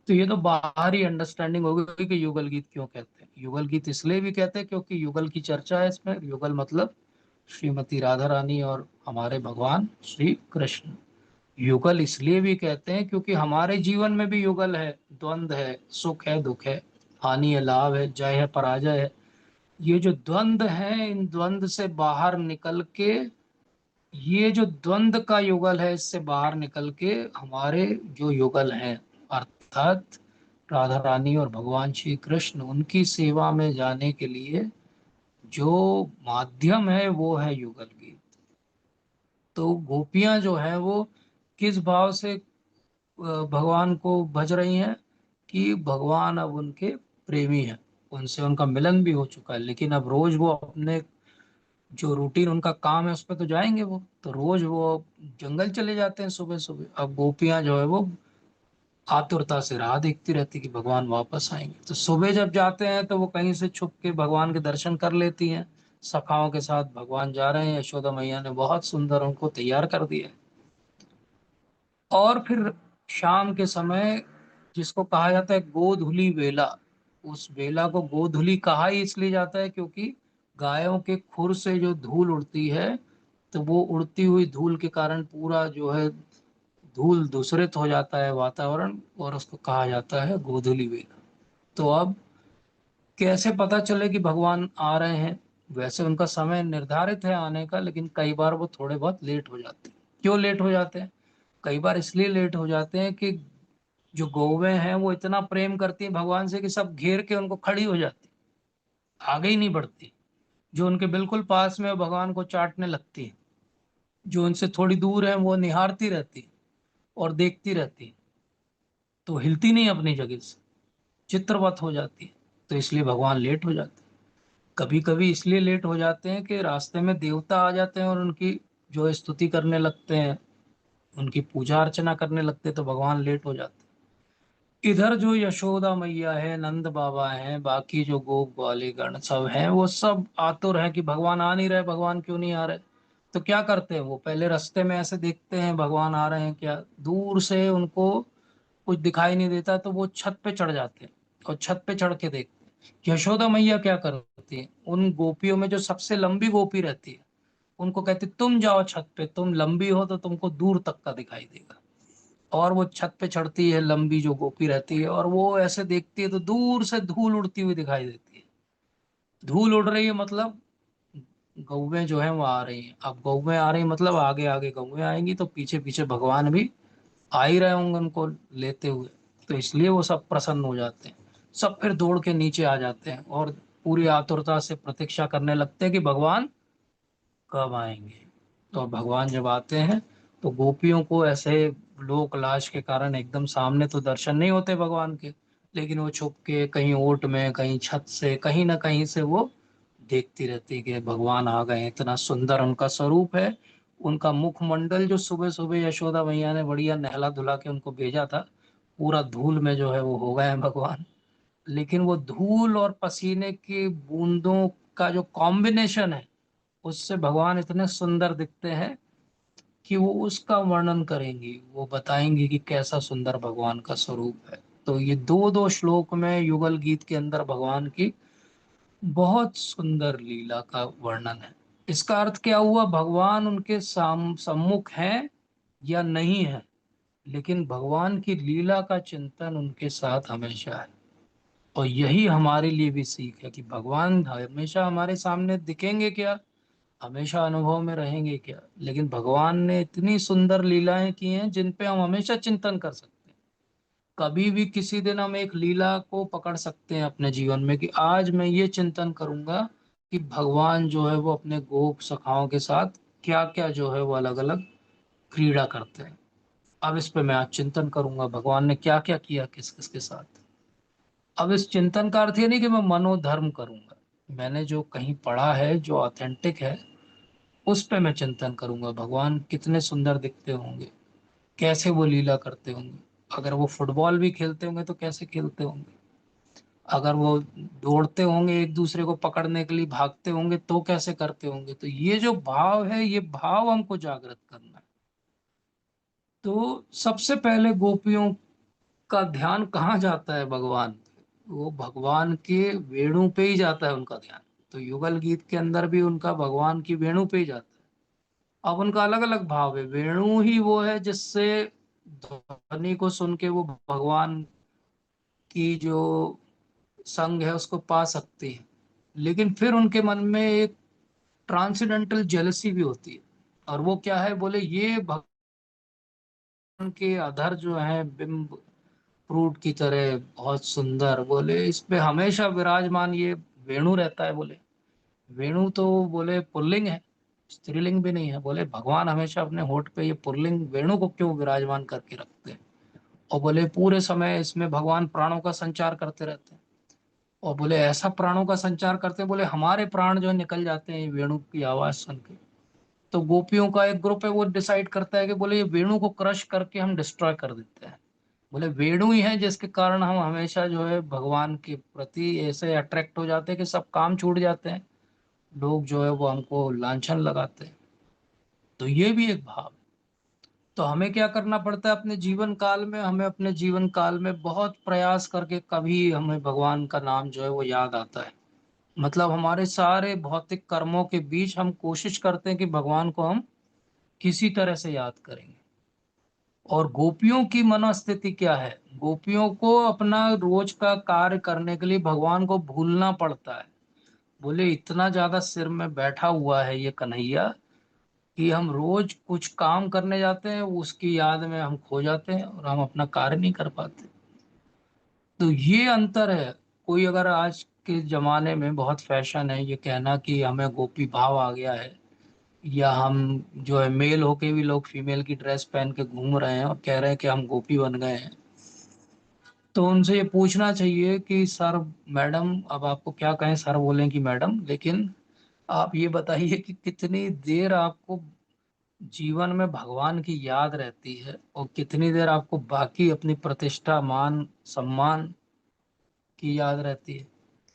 Speaker 1: तो ये तो बाहरी अंडरस्टैंडिंग हो गई कि युगल गीत क्यों कहते हैं। युगल गीत इसलिए भी कहते हैं क्योंकि युगल की चर्चा है इसमें। युगल मतलब श्रीमती राधा रानी और हमारे भगवान श्री कृष्ण। युगल इसलिए भी कहते हैं क्योंकि हमारे जीवन में भी युगल है, द्वंद है, सुख है, दुख है, हानि है, लाभ है, जय है, पराजय है। ये जो द्वंद है, इन द्वंद से बाहर निकल के, ये जो द्वंद का युगल है इससे बाहर निकल के हमारे जो युगल हैं, अर्थात राधा रानी और भगवान श्री कृष्ण, उनकी सेवा में जाने के लिए जो माध्यम है वो है युगल गीत। तो गोपियां जो है वो किस भाव से भगवान को भज रही हैं कि भगवान अब उनके प्रेमी हैं, उनसे उनका मिलन भी हो चुका है, लेकिन अब रोज वो अपने जो रूटीन उनका काम है उस पर तो जाएंगे। वो तो रोज वो जंगल चले जाते हैं सुबह सुबह। अब गोपियां जो है वो आतुरता से राह देखती रहती कि भगवान वापस आएंगे। तो सुबह जब जाते हैं तो वो कहीं से छुप के भगवान के दर्शन कर लेती हैं। सखाओं के साथ भगवान जा रहे हैं, यशोदा मैया ने बहुत सुंदर उनको तैयार कर दिया है। और फिर शाम के समय, जिसको कहा जाता है गोधुली वेला, उस वेला को गोधुली कहा ही इसलिए जाता है क्योंकि गायों के खुर से जो धूल उड़ती है, तो वो उड़ती हुई धूल के कारण पूरा जो है धूल दूषित हो जाता है वातावरण, और उसको कहा जाता है गोधुली वेला। तो अब कैसे पता चले कि भगवान आ रहे हैं, वैसे उनका समय निर्धारित है आने का, लेकिन कई बार वो थोड़े बहुत लेट हो जाते हैं। क्यों लेट हो जाते हैं, कई बार इसलिए लेट हो जाते हैं कि जो गौवें हैं वो इतना प्रेम करती हैं भगवान से कि सब घेर के उनको खड़ी हो जाती, आगे ही नहीं बढ़ती। जो उनके बिल्कुल पास में है, भगवान को चाटने लगती है। जो उनसे थोड़ी दूर है वो निहारती रहती और देखती रहती, तो हिलती नहीं अपनी जगह से, चित्रवत हो जाती है। तो इसलिए भगवान लेट हो जाते हैं। कभी कभी इसलिए लेट हो जाते हैं कि रास्ते में देवता आ जाते हैं और उनकी जो स्तुति करने लगते हैं, उनकी पूजा अर्चना करने लगते हैं, तो भगवान लेट हो जाते हैं। इधर जो यशोदा मैया है, नंद बाबा हैं, बाकी जो गोप ग्वालीगण सब हैं, वो सब आतुर हैं कि भगवान आ नहीं रहे, भगवान क्यों नहीं आ रहे। तो क्या करते हैं, वो पहले रास्ते में ऐसे देखते हैं भगवान आ रहे हैं क्या, दूर से उनको कुछ दिखाई नहीं देता तो वो छत पे चढ़ जाते हैं और छत पे चढ़ के देखते हैं। यशोदा मैया क्या करती है, उन गोपियों में जो सबसे लंबी गोपी रहती है उनको कहती तुम जाओ छत पे, तुम लंबी हो तो तुमको दूर तक का दिखाई देगा। और वो छत पे चढ़ती है, लंबी जो गोपी रहती है, और वो ऐसे देखती है तो दूर से धूल उड़ती हुई दिखाई देती है। धूल उड़ रही है मतलब गौवें जो है वो आ रही हैं। अब गौवें आ रही मतलब आगे आगे गौवें आएंगी तो पीछे पीछे भगवान भी आ ही रहे होंगे उनको लेते हुए। तो इसलिए वो सब प्रसन्न हो जाते हैं। सब फिर दौड़ के नीचे आ जाते हैं और पूरी आतुरता से प्रतीक्षा करने लगते हैं कि भगवान कब आएंगे। तो भगवान जब आते हैं तो गोपियों को ऐसे लोक लाज के कारण एकदम सामने तो दर्शन नहीं होते भगवान के, लेकिन वो छुप के कहीं ओट में, कहीं छत से, कहीं ना कहीं से वो देखती रहती कि भगवान आ गए। इतना सुंदर उनका स्वरूप है। उनका मुखमंडल जो सुबह सुबह यशोदा मैया ने बढ़िया नहला धुला के उनको भेजा था, पूरा धूल में जो है वो हो गए हैं भगवान। लेकिन वो धूल और पसीने की बूंदों का जो कॉम्बिनेशन है, उससे भगवान इतने सुंदर दिखते हैं कि वो उसका वर्णन करेंगी, वो बताएंगी कि कैसा सुंदर भगवान का स्वरूप है। तो ये दो दो श्लोक में युगल गीत के अंदर भगवान की बहुत सुंदर लीला का वर्णन है। इसका अर्थ क्या हुआ, भगवान उनके सम्मुख हैं या नहीं है, लेकिन भगवान की लीला का चिंतन उनके साथ हमेशा है। और यही हमारे लिए भी सीख है कि भगवान हमेशा हमारे सामने दिखेंगे क्या, हमेशा अनुभव में रहेंगे क्या, लेकिन भगवान ने इतनी सुंदर लीलाएं की हैं जिन पे हम हमेशा चिंतन कर सकते हैं। कभी भी किसी दिन हम एक लीला को पकड़ सकते हैं अपने जीवन में कि आज मैं ये चिंतन करूंगा कि भगवान जो है वो अपने गोप सखाओं के साथ क्या क्या जो है वो अलग अलग क्रीड़ा करते हैं। अब इस पे मैं आज चिंतन करूंगा भगवान ने क्या क्या किया किस किस के साथ। अब इस चिंतन का अर्थ ये नहीं कि मैं मनोधर्म करूंगा, मैंने जो कहीं पढ़ा है जो ऑथेंटिक है उस पे मैं चिंतन करूंगा। भगवान कितने सुंदर दिखते होंगे, कैसे वो लीला करते होंगे। अगर वो फुटबॉल भी खेलते होंगे तो कैसे खेलते होंगे। अगर वो दौड़ते होंगे एक दूसरे को पकड़ने के लिए भागते होंगे तो कैसे करते होंगे। तो ये जो भाव है, ये भाव हमको जागृत करना है। तो सबसे पहले गोपियों का ध्यान कहाँ जाता है भगवान पे, वो भगवान के वेणु पे ही जाता है उनका ध्यान। तो युगल गीत के अंदर भी उनका भगवान की वेणु पे ही जाता है। अब उनका अलग अलग भाव है। वेणु ही वो है जिससे ध्वनि को सुन के वो भगवान की जो संग है उसको पा सकते हैं। लेकिन फिर उनके मन में एक ट्रांसेंडेंटल जेलसी भी होती है। और वो क्या है, बोले ये भगवान के अधर जो है बिंब फ्रूट की तरह बहुत सुंदर, बोले इस पे हमेशा विराजमान ये वेणु रहता है। बोले वेणु तो बोले पुल्लिंग है, स्त्रीलिंग भी नहीं है। बोले भगवान हमेशा अपने होठ पे ये पुल्लिंग वेणु को क्यों विराजमान करके रखते हैं। और बोले पूरे समय इसमें भगवान प्राणों का संचार करते रहते हैं। और बोले ऐसा प्राणों का संचार करते हैं, बोले हमारे प्राण जो है निकल जाते हैं ये वेणु की आवाज सुन के। तो गोपियों का एक ग्रुप है वो डिसाइड करता है कि बोले ये वेणु को क्रश करके हम डिस्ट्रॉय कर देते हैं। बोले वेणु ही है जिसके कारण हम हमेशा जो है भगवान के प्रति ऐसे अट्रैक्ट हो जाते हैं कि सब काम छूट जाते हैं, लोग जो है वो हमको लांछन लगाते हैं। तो ये भी एक भाव है। तो हमें क्या करना पड़ता है अपने जीवन काल में, हमें अपने जीवन काल में बहुत प्रयास करके कभी हमें भगवान का नाम जो है वो याद आता है। मतलब हमारे सारे भौतिक कर्मों के बीच हम कोशिश करते हैं कि भगवान को हम किसी तरह से याद करेंगे। और गोपियों की मनोस्थिति क्या है, गोपियों को अपना रोज का कार्य करने के लिए भगवान को भूलना पड़ता है। बोले इतना ज्यादा सिर में बैठा हुआ है ये कन्हैया कि हम रोज कुछ काम करने जाते हैं उसकी याद में हम खो जाते हैं और हम अपना कार्य नहीं कर पाते। तो ये अंतर है। कोई अगर आज के जमाने में बहुत फैशन है ये कहना कि हमें गोपी भाव आ गया है, या हम जो है मेल होके भी लोग फीमेल की ड्रेस पहन के घूम रहे हैं और कह रहे हैं कि हम गोपी बन गए हैं। तो उनसे ये पूछना चाहिए कि सर, मैडम, अब आपको क्या कहें, सर बोलें कि मैडम, लेकिन आप ये बताइए कि कितनी देर आपको जीवन में भगवान की याद रहती है और कितनी देर आपको बाकी अपनी प्रतिष्ठा, मान, सम्मान की याद रहती है।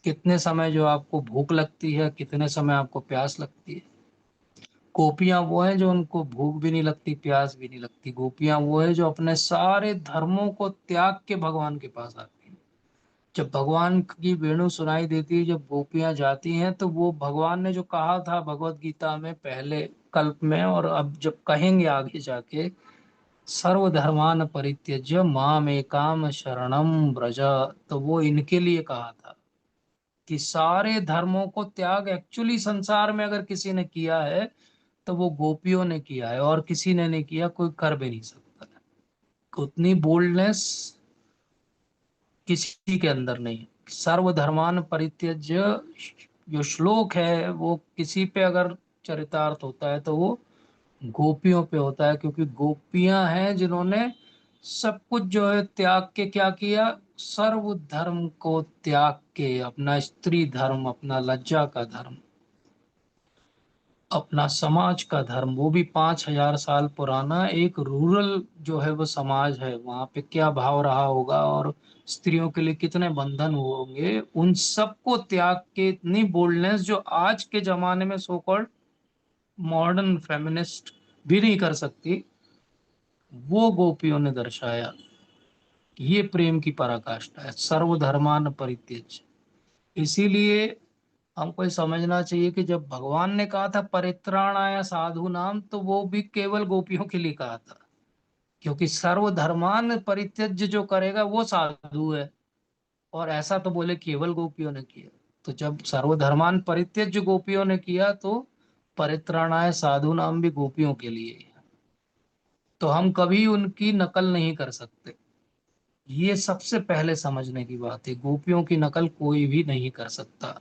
Speaker 1: कितने समय जो आपको भूख लगती है, कितने समय आपको प्यास लगती है। गोपियां वो है जो उनको भूख भी नहीं लगती, प्यास भी नहीं लगती। गोपियां वो है जो अपने सारे धर्मों को त्याग के भगवान के पास आती हैं। जब भगवान की वेणु सुनाई देती है, जब गोपियां जाती हैं, तो वो भगवान ने जो कहा था भगवत गीता में पहले कल्प में, और अब जब कहेंगे आगे जाके, सर्वधर्मान परित्यज्य माम एकाम शरणम व्रज, तो वो इनके लिए कहा था कि सारे धर्मों को त्याग एक्चुअली संसार में अगर किसी ने किया है तो वो गोपियों ने किया है, और किसी ने नहीं किया, कोई कर भी नहीं सकता है। उतनी बोल्डनेस किसी के अंदर नहीं है। सर्वधर्मान परित्यज्य जो श्लोक है, वो किसी पे अगर चरितार्थ होता है तो वो गोपियों पे होता है, क्योंकि गोपियां हैं जिन्होंने सब कुछ जो है त्याग के क्या किया, सर्व धर्म को त्याग के, अपना स्त्री धर्म, अपना लज्जा का धर्म, अपना समाज का धर्म, वो भी 5,000 साल पुराना एक रूरल जो है वो समाज है, वहां पे क्या भाव रहा होगा और स्त्रियों के लिए कितने बंधन होंगे, उन सबको त्याग के इतनी बोल्डनेस जो आज के जमाने में सो कॉल्ड मॉडर्न फेमिनिस्ट भी नहीं कर सकती, वो गोपियों ने दर्शाया। ये प्रेम की पराकाष्ठा है, सर्वधर्मान परित्यज्य। इसीलिए हमको ये समझना चाहिए कि जब भगवान ने कहा था परित्राणाय साधु नाम, तो वो भी केवल गोपियों के लिए कहा था, क्योंकि सर्वधर्मान परित्यज्य जो करेगा वो साधु है, और ऐसा तो बोले केवल गोपियों ने किया। तो जब सर्वधर्मान परित्यज्य गोपियों ने किया, तो परित्राणाय साधु नाम भी गोपियों के लिए ही है। तो हम कभी उनकी नकल नहीं कर सकते, ये सबसे पहले समझने की बात है, गोपियों की नकल कोई भी नहीं कर सकता।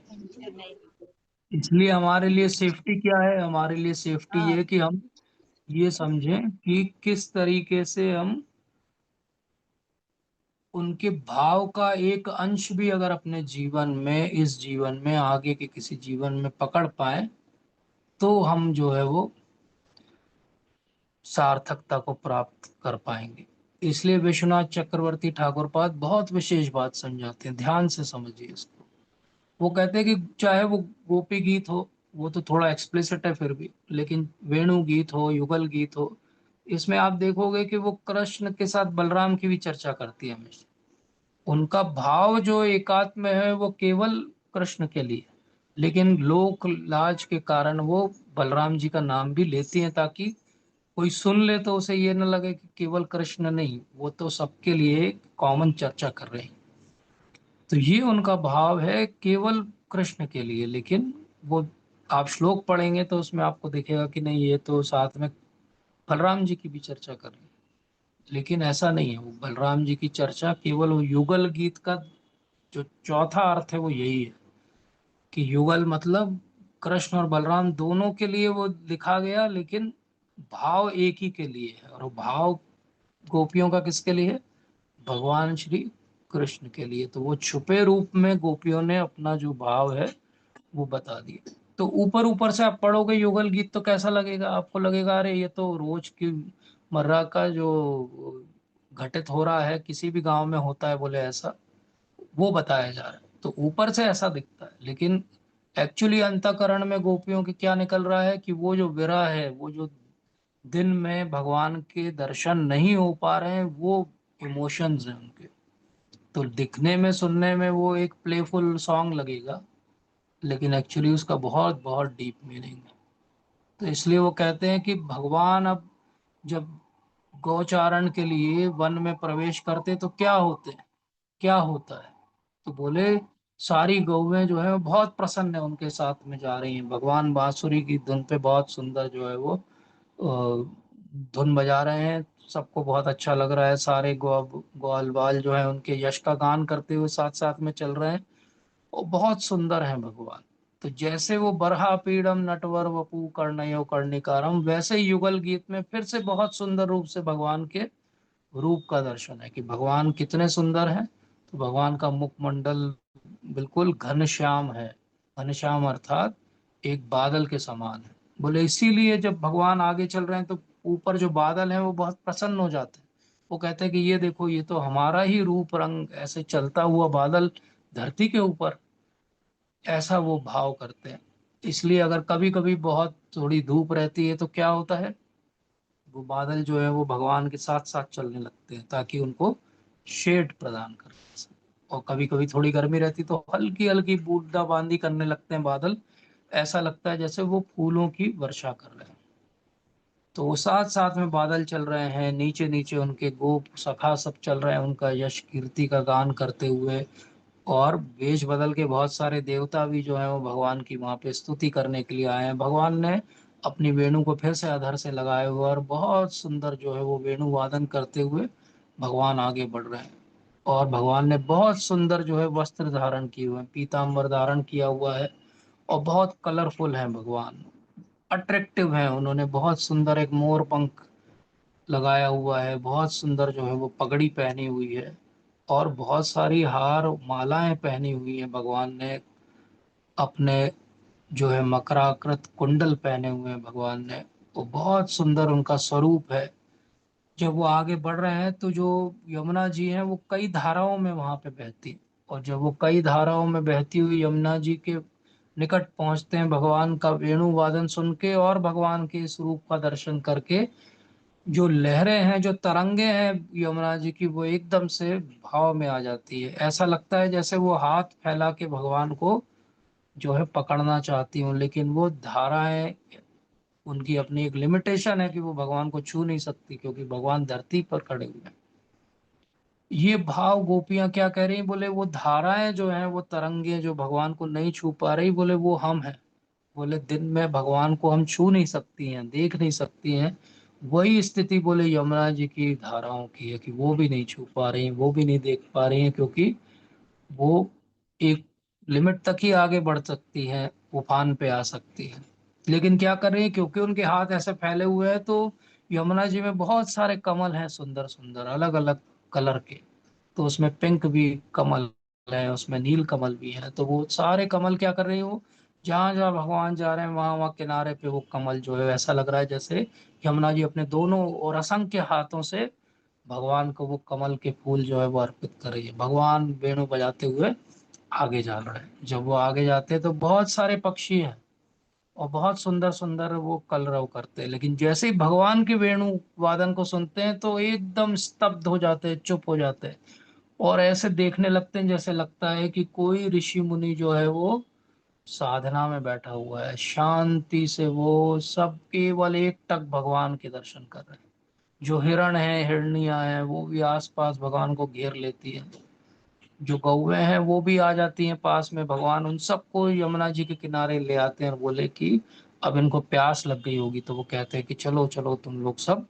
Speaker 1: इसलिए हमारे लिए सेफ्टी क्या है, हमारे लिए सेफ्टी
Speaker 2: हाँ।
Speaker 1: ये कि हम ये समझें कि किस तरीके से हम उनके भाव का एक अंश भी अगर अपने जीवन में, इस जीवन में, आगे के किसी जीवन में पकड़ पाए, तो हम जो है वो सार्थकता को प्राप्त कर पाएंगे। इसलिए विश्वनाथ चक्रवर्ती ठाकुर पाद बहुत विशेष बात समझाते हैं, ध्यान से समझिए इसको। वो कहते हैं कि चाहे वो गोपी गीत हो, वो तो थोड़ा एक्सप्लिसिट है फिर भी, लेकिन वेणु गीत हो, युगल गीत हो, इसमें आप देखोगे कि वो कृष्ण के साथ बलराम की भी चर्चा करती है हमेशा। उनका भाव जो एकात्म है वो केवल कृष्ण के लिए, लेकिन लोक लाज के कारण वो बलराम जी का नाम भी लेती हैं, ताकि कोई सुन ले तो उसे ये न लगे कि केवल कृष्ण नहीं, वो तो सबके लिए कॉमन चर्चा कर रहे हैं। तो ये उनका भाव है केवल कृष्ण के लिए, लेकिन वो आप श्लोक पढ़ेंगे तो उसमें आपको दिखेगा कि नहीं, ये तो साथ में बलराम जी की भी चर्चा कर रही है। लेकिन ऐसा नहीं है, वो बलराम जी की चर्चा केवल वो युगल गीत का जो चौथा अर्थ है वो यही है कि युगल मतलब कृष्ण और बलराम दोनों के लिए वो लिखा गया, लेकिन भाव एक ही के लिए है, और वो भाव गोपियों का किसके लिए है, भगवान श्री कृष्ण के लिए। तो वो छुपे रूप में गोपियों ने अपना जो भाव है वो बता दिया। तो ऊपर ऊपर से आप पढ़ोगे युगल गीत तो कैसा लगेगा, आपको लगेगा अरे ये तो रोज की मर्रा का जो घटित हो रहा है, किसी भी गांव में होता है, बोले ऐसा वो बताया जा रहा है, तो ऊपर से ऐसा दिखता है, लेकिन एक्चुअली अंतःकरण में गोपियों के क्या निकल रहा है कि वो जो विरह है, वो जो दिन में भगवान के दर्शन नहीं हो पा रहे हैं, वो इमोशंस हैं उनके। तो दिखने में, सुनने में वो एक प्लेफुल सॉन्ग लगेगा, लेकिन एक्चुअली उसका बहुत बहुत डीप मीनिंग है। तो इसलिए वो कहते हैं कि भगवान अब जब गौचारण के लिए वन में प्रवेश करते तो क्या होते हैं, क्या होता है, तो बोले सारी गौएं जो है वो बहुत प्रसन्न है, उनके साथ में जा रही हैं, भगवान बांसुरी की धुन पे बहुत सुंदर जो है वो धुन बजा रहे हैं, सबको बहुत अच्छा लग रहा है, सारे ग्वाल बाल जो है उनके यश का गान करते हुए साथ साथ में चल रहे हैं, वो बहुत सुंदर है भगवान। तो जैसे वो बरहा पीड़म नटवर वपु कर्णयो कर्णिकारम, वैसे ही युगल गीत में फिर से बहुत सुंदर रूप से भगवान के रूप का दर्शन है कि भगवान कितने सुंदर हैं। तो भगवान का मुखमंडल बिल्कुल घनश्याम है, घनश्याम अर्थात एक बादल के समान है। बोले इसीलिए जब भगवान आगे चल रहे हैं तो ऊपर जो बादल हैं वो बहुत प्रसन्न हो जाते हैं। वो कहते हैं कि ये देखो, ये तो हमारा ही रूप रंग ऐसे चलता हुआ बादल धरती के ऊपर, ऐसा वो भाव करते हैं। इसलिए अगर कभी कभी बहुत थोड़ी धूप रहती है तो क्या होता है, वो बादल जो है वो भगवान के साथ साथ चलने लगते हैं ताकि उनको शेड प्रदान कर सके। और कभी कभी थोड़ी गर्मी रहती तो हल्की हल्की बूंदाबांदी करने लगते हैं बादल। ऐसा लगता है जैसे वो फूलों की वर्षा कर रहे हैं। तो साथ साथ में बादल चल रहे हैं, नीचे नीचे उनके गोप सखा सब चल रहे हैं उनका यश कीर्ति का गान करते हुए। और वेश बदल के बहुत सारे देवता भी जो है वो भगवान की वहां पे स्तुति करने के लिए आए हैं। भगवान ने अपनी वेणु को फिर से अधर से लगाए हुए और बहुत सुंदर जो है वो वेणु वादन करते हुए भगवान आगे बढ़ रहे हैं। और भगवान ने बहुत सुंदर जो है वस्त्र धारण किए हुए हैं, पीताम्बर धारण किया हुआ है। और बहुत कलरफुल है भगवान, अट्रैक्टिव है। उन्होंने बहुत सुंदर एक मोर पंख लगाया हुआ है, बहुत सुंदर जो है वो पगड़ी पहनी हुई है। और बहुत सारी हार मालाएं पहनी हुई हैं भगवान ने। अपने जो है मकराकृत कुंडल पहने हुए हैं भगवान ने। वो बहुत सुंदर उनका स्वरूप है। जब वो आगे बढ़ रहे हैं तो जो यमुना जी हैं वो कई धाराओं में वहां पे बहती। और जब वो कई धाराओं में बहती हुई यमुना जी के निकट पहुंचते हैं, भगवान का वेणु वादन सुन के और भगवान के इस रूप का दर्शन करके, जो लहरें हैं, जो तरंगे हैं यमुना जी की, वो एकदम से भाव में आ जाती है। ऐसा लगता है जैसे वो हाथ फैला के भगवान को जो है पकड़ना चाहती हूँ, लेकिन वो धाराएं, उनकी अपनी एक लिमिटेशन है कि वो भगवान को छू नहीं सकती, क्योंकि भगवान धरती पर खड़े हुए हैं। ये भाव गोपियां क्या कह रही हैं, बोले वो धाराएं जो हैं, वो तरंगे जो भगवान को नहीं छू पा रही, बोले वो हम हैं। बोले दिन में भगवान को हम छू नहीं सकती हैं, देख नहीं सकती हैं। वही स्थिति बोले यमुना जी की धाराओं की है कि वो भी नहीं छू पा रही हैं, वो भी नहीं देख पा रही हैं, क्योंकि वो एक लिमिट तक ही आगे बढ़ सकती हैं, उफान पे आ सकती हैं। लेकिन क्या कर रही है, क्योंकि उनके हाथ ऐसे फैले हुए हैं, तो यमुना जी में बहुत सारे कमल हैं, सुंदर सुंदर अलग अलग कलर के। तो उसमें पिंक भी कमल है, उसमें नील कमल भी है। तो वो सारे कमल क्या कर रही हो, जहां जहां भगवान जा रहे हैं वहां वहां किनारे पे वो कमल जो है, ऐसा लग रहा है जैसे यमुना जी अपने दोनों और असंख्य हाथों से भगवान को वो कमल के फूल जो है वो अर्पित कर रही है। भगवान वेणु बजाते हुए आगे जा रहे हैं। जब वो आगे जाते हैं तो बहुत सारे पक्षी हैं और बहुत सुंदर सुंदर वो कलरव करते हैं। लेकिन जैसे ही भगवान के वेणु वादन को सुनते हैं तो एकदम स्तब्ध हो जाते हैं, चुप हो जाते हैं। और ऐसे देखने लगते हैं जैसे लगता है कि कोई ऋषि मुनि जो है वो साधना में बैठा हुआ है, शांति से वो सब केवल एक टक भगवान के दर्शन कर रहे हैं। जो हिरण है, हिरनियां हैं, वो भी आसपास भगवान को घेर लेती है। जो गौएं हैं वो भी आ जाती हैं पास में। भगवान उन सबको यमुना जी के किनारे ले आते हैं और बोले कि अब इनको प्यास लग गई होगी। तो वो कहते हैं कि चलो चलो तुम लोग सब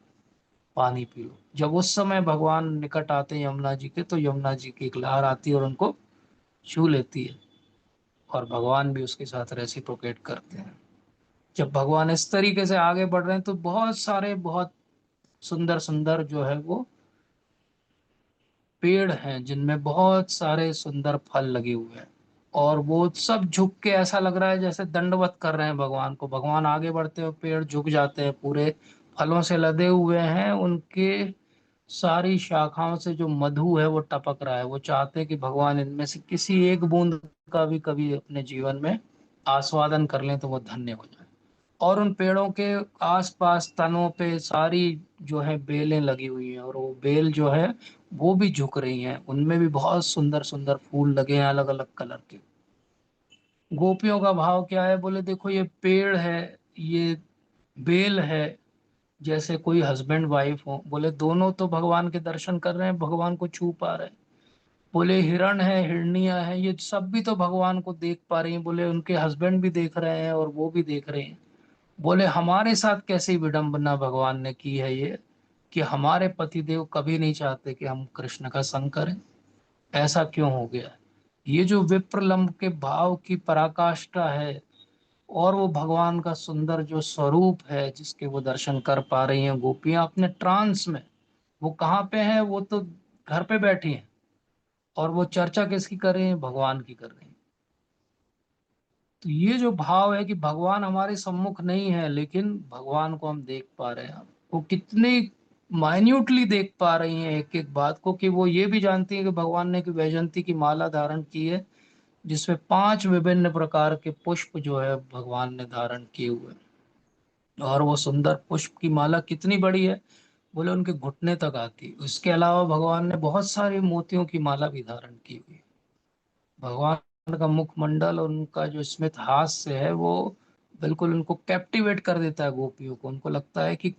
Speaker 1: पानी पी लो। जब उस समय भगवान निकट आते हैं यमुना जी के, तो यमुना जी की एक लहर आती है और उनको छू लेती है। और भगवान भी उसके साथ रेसिप्रोकेट करते हैं। जब भगवान इस तरीके से आगे बढ़ रहे हैं तो बहुत सारे, बहुत सुंदर सुंदर जो है वो पेड़ हैं, जिनमें बहुत सारे सुंदर फल लगे हुए हैं। और वो सब झुक के ऐसा लग रहा है जैसे दंडवत कर रहे हैं भगवान को। भगवान आगे बढ़ते हुए पेड़ झुक जाते हैं, पूरे फलों से लदे हुए हैं। उनके सारी शाखाओं से जो मधु है वो टपक रहा है। वो चाहते हैं कि भगवान इनमें से किसी एक बूंद का भी कभी अपने जीवन में आस्वादन कर लें तो वो धन्य हो जाए। और उन पेड़ों के आसपास तनों पे सारी जो है बेलें लगी हुई हैं, और वो बेल जो है वो भी झुक रही हैं। उनमें भी बहुत सुंदर सुंदर फूल लगे हैं, अलग अलग कलर के। गोपियों का भाव क्या है, बोले देखो ये पेड़ है, ये बेल है, जैसे कोई हस्बैंड वाइफ हो। बोले दोनों तो भगवान के दर्शन कर रहे हैं, भगवान को छू पा रहे हैं। बोले हिरण है, हिरनियां हैं, ये सब भी तो भगवान को देख पा रही हैं। बोले उनके हस्बैंड भी देख रहे हैं और वो भी देख रहे हैं। बोले हमारे साथ कैसी विडंबना भगवान ने की है ये, कि हमारे पतिदेव कभी नहीं चाहते कि हम कृष्ण का संग करें। ऐसा क्यों हो गया। ये जो विप्रलंब के भाव की पराकाष्ठा है, और वो भगवान का सुंदर जो स्वरूप है जिसके वो दर्शन कर पा रही हैं गोपियां अपने ट्रांस में। वो कहाँ पे हैं, वो तो घर पे बैठी हैं। और वो चर्चा किसकी कर रही हैं, भगवान की कर रही हैं। तो ये जो भाव है कि भगवान हमारे सम्मुख नहीं है, लेकिन भगवान को हम देख पा रहे हैं। वो कितनी माइन्यूटली देख पा रही हैं एक एक बात को, कि वो ये भी जानती है कि भगवान ने एक वैजंती की माला धारण की है, जिसमें 5 विभिन्न प्रकार के पुष्प जो है भगवान ने धारण किए हुए हैं। और वो सुंदर पुष्प की माला कितनी बड़ी है, बोले उनके घुटने तक आती है। उसके अलावा भगवान ने बहुत सारी मोतियों की माला भी धारण की हुई है। भगवान का मुखमंडल, उनका जो स्मित हास्य है वो बिल्कुल उनको कैप्टिवेट कर देता है, गोपियों को। उनको लगता है कि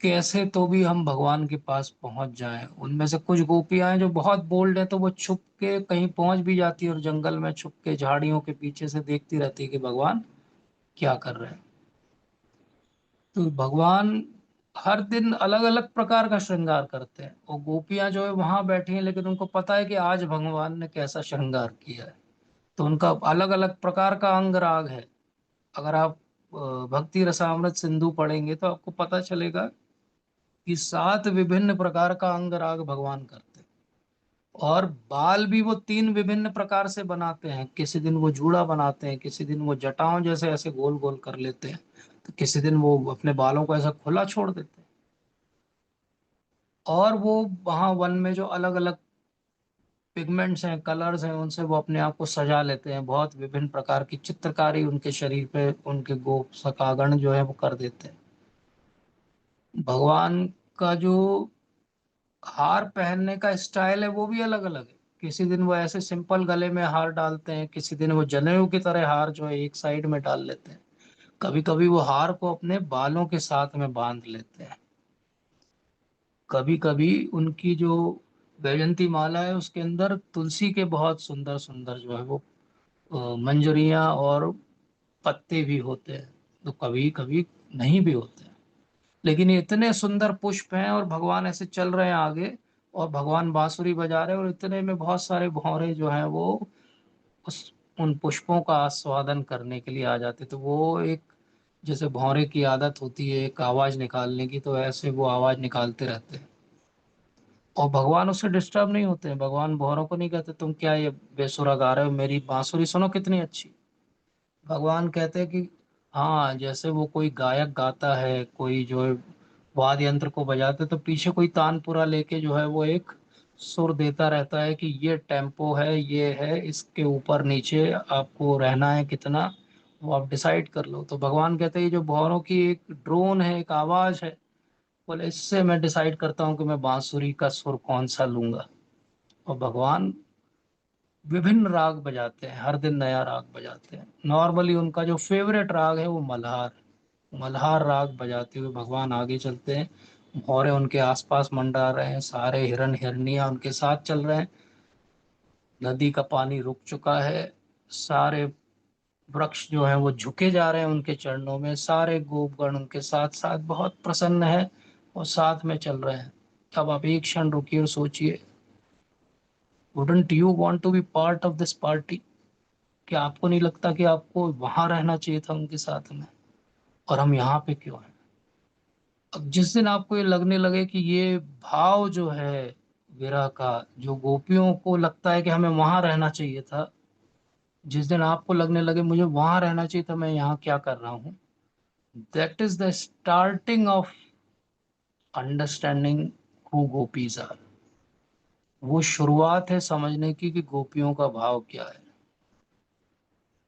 Speaker 1: कैसे तो भी हम भगवान के पास पहुंच जाएं। उनमें से कुछ गोपियां हैं जो बहुत बोल्ड हैं, तो वो छुप के कहीं पहुंच भी जाती है और जंगल में छुप के झाड़ियों के पीछे से देखती रहती है कि भगवान क्या कर रहे हैं। तो भगवान हर दिन अलग अलग प्रकार का श्रृंगार करते हैं, और गोपियां जो है वहां बैठी हैं, लेकिन उनको पता है कि आज भगवान ने कैसा श्रृंगार किया है। तो उनका अलग अलग प्रकार का अंग राग है। अगर आप भक्ति रसामृत सिंधु पढ़ेंगे तो आपको पता चलेगा कि 7 विभिन्न प्रकार का अंग राग भगवान करते हैं। और बाल भी वो 3 विभिन्न प्रकार से बनाते हैं। किसी दिन वो जूड़ा बनाते हैं, किसी दिन वो जटाओं जैसे ऐसे गोल गोल कर लेते हैं, तो किसी दिन वो अपने बालों को ऐसा खुला छोड़ देते हैं। और वो वहाँ वन में जो अलग अलग पिगमेंट्स हैं, कलर्स हैं, उनसे वो अपने आप को सजा लेते हैं। बहुत विभिन्न प्रकार की चित्रकारी उनके शरीर पे, उनके गोप सखागण जो है वो कर देते हैं। भगवान का जो हार पहनने का स्टाइल है वो भी अलग अलग है। किसी दिन वो ऐसे सिंपल गले में हार डालते हैं, किसी दिन वो जनेऊ की तरह हार जो है एक साइड में डाल लेते हैं। कभी कभी वो हार को अपने बालों के साथ में बांध लेते हैं। कभी कभी उनकी जो वैजंती माला है उसके अंदर तुलसी के बहुत सुंदर सुंदर जो है वो मंजरियां और पत्ते भी होते हैं। तो कभी कभी नहीं भी होते हैं। लेकिन ये इतने सुंदर पुष्प हैं, और भगवान ऐसे चल रहे हैं आगे, और भगवान बांसुरी बजा रहे हैं, और इतने में बहुत सारे भौरे जो हैं वो उस उन पुष्पों का आस्वादन करने के लिए आ जाते। तो वो एक, जैसे भौरे की आदत होती है एक आवाज निकालने की, तो ऐसे वो आवाज निकालते रहते हैं। और भगवान उससे डिस्टर्ब नहीं होते हैं। भगवान भौरों को नहीं कहते तुम क्या ये बेसुरा गा रहे हो, मेरी बांसुरी सुनो कितनी अच्छी। भगवान कहते हैं कि हाँ, जैसे वो कोई गायक गाता है, कोई जो है वाद्य यंत्र को बजाते, तो पीछे कोई तानपुरा लेके जो है वो एक सुर देता रहता है कि ये टेम्पो है, ये है, इसके ऊपर नीचे आपको रहना है कितना, वो आप डिसाइड कर लो। तो भगवान कहते हैं ये जो भौरों की एक ड्रोन है, एक आवाज है, बोले इससे मैं डिसाइड करता हूँ कि मैं बांसुरी का सुर कौन सा लूंगा। और भगवान विभिन्न राग बजाते हैं, हर दिन नया राग बजाते हैं। नॉर्मली उनका जो फेवरेट राग है वो मल्हार, मल्हार राग बजाते हुए भगवान आगे चलते हैं। भौरे उनके आसपास मंडरा रहे हैं, सारे हिरन हिरनिया उनके साथ चल रहे हैं। नदी का पानी रुक चुका है, सारे वृक्ष जो हैं वो झुके जा रहे हैं उनके चरणों में, सारे गोपगण उनके साथ साथ बहुत प्रसन्न है और साथ में चल रहे हैं। अब आप एक क्षण रुकिए और सोचिए, wouldn't you want to be part of this party? क्या आपको नहीं लगता कि आपको वहां रहना चाहिए था उनके साथ में, और हम यहाँ पे क्यों हैं? अब जिस दिन आपको ये लगने लगे कि ये भाव जो है विरह का, जो गोपियों को लगता है कि हमें वहां रहना चाहिए था, जिस दिन आपको लगने लगे मुझे वहां रहना चाहिए था, मैं यहाँ क्या कर रहा हूँ, that is the starting of understanding who gopis are. वो शुरुआत है समझने की कि गोपियों का भाव क्या है।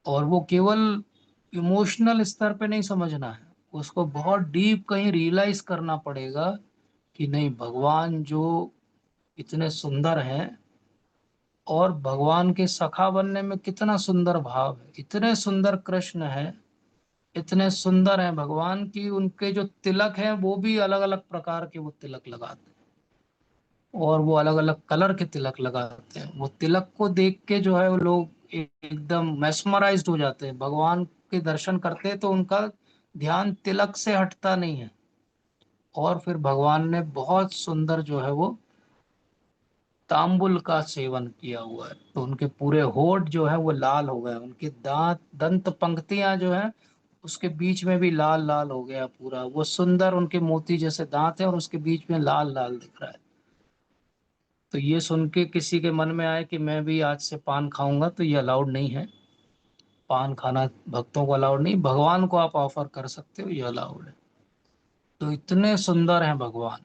Speaker 1: और वो केवल इमोशनल स्तर पे नहीं समझना है, उसको बहुत डीप कहीं रियलाइज करना पड़ेगा कि नहीं, भगवान जो इतने सुंदर हैं, और भगवान के सखा बनने में कितना सुंदर भाव है। इतने सुंदर कृष्ण है, इतने सुंदर हैं भगवान की उनके जो तिलक हैं वो भी अलग अलग प्रकार के वो तिलक लगाते हैं, और वो अलग अलग कलर के तिलक लगाते हैं। वो तिलक को देख के जो है वो लोग एकदम मेस्मराइज्ड हो जाते हैं। भगवान के दर्शन करते हैं तो उनका ध्यान तिलक से हटता नहीं है। और फिर भगवान ने बहुत सुंदर जो है वो तांबुल का सेवन किया हुआ है, तो उनके पूरे होठ जो है वो लाल हो गए, उनके दांत दंत पंक्तियां जो है उसके बीच में भी लाल लाल हो गया पूरा। वो सुंदर उनके मोती जैसे दांत है और उसके बीच में लाल लाल दिख रहा है। तो ये सुन के किसी के मन में आए कि मैं भी आज से पान खाऊंगा, तो ये अलाउड नहीं है। पान खाना भक्तों को अलाउड नहीं, भगवान को आप ऑफर कर सकते हो, ये अलाउड है। तो इतने सुंदर हैं भगवान,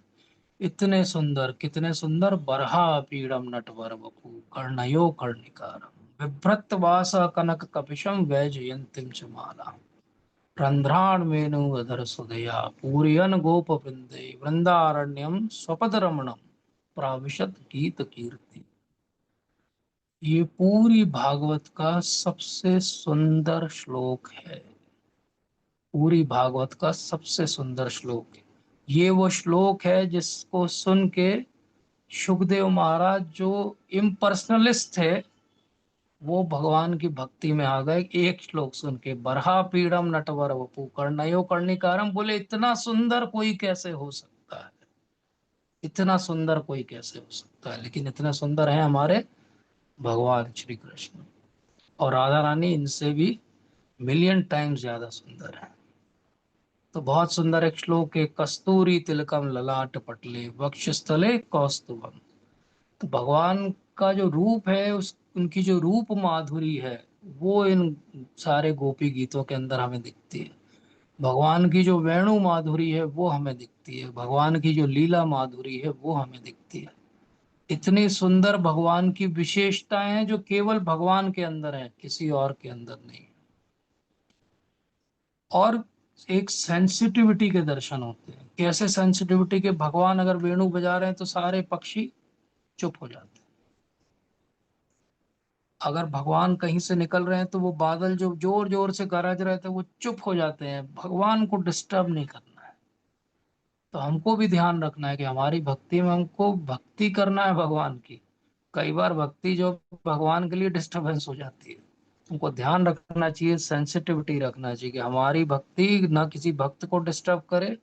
Speaker 1: इतने सुंदर, कितने सुंदर। बरहा पीड़म नटवर वपु कर्णयो कर्णिकारम बिभ्रत वास कनक कपिशम वैजयंतीम च माला रंध्राण मेनु अधर सुदया पूरयन गोप वृंदे वृंदारण्यम स्वपद रमणम प्राविशत गीत कीर्ति। ये पूरी भागवत का सबसे सुंदर श्लोक है। पूरी भागवत का सबसे सुंदर श्लोक है। ये वो श्लोक है जिसको सुन के सुखदेव महाराज, जो इम्पर्सनलिस्ट थे, वो भगवान की भक्ति में आ गए। एक श्लोक सुन के, बरहा पीड़म नटवर वपु कर्णयो कर्णिकारम, बोले इतना सुंदर कोई कैसे हो सकता है, इतना सुंदर कोई कैसे हो सकता है। लेकिन इतने सुंदर हैं हमारे भगवान श्री कृष्ण, और राधा रानी इनसे भी मिलियन टाइम्स ज्यादा सुंदर है। तो बहुत सुंदर एक श्लोक है, कस्तूरी तिलकम ललाट पटले वक्षस्थले कौस्तुभम। तो भगवान का जो रूप है, उस उनकी जो रूप माधुरी है, वो इन सारे गोपी गीतों के अंदर हमें दिखती है। भगवान की जो वेणु माधुरी है वो हमें दिखती है, भगवान की जो लीला माधुरी है वो हमें दिखती है। इतनी सुंदर भगवान की विशेषताएं हैं जो केवल भगवान के अंदर है, किसी और के अंदर नहीं। और एक सेंसिटिविटी के दर्शन होते हैं। कैसे सेंसिटिविटी के, भगवान अगर वेणु बजा रहे हैं तो सारे पक्षी चुप हो जाते हैं। अगर भगवान कहीं से निकल रहे हैं तो वो बादल जो जोर जोर से गरज रहे थे वो चुप हो जाते हैं। भगवान को डिस्टर्ब नहीं करना है। तो हमको भी ध्यान रखना है कि हमारी भक्ति में हमको भक्ति करना है भगवान की। कई बार भक्ति जो भगवान के लिए डिस्टरबेंस हो जाती है। हमको ध्यान रखना चाहिए, सेंसिटिविटी रखना चाहिए कि हमारी भक्ति ना किसी भक्त को डिस्टर्ब करे,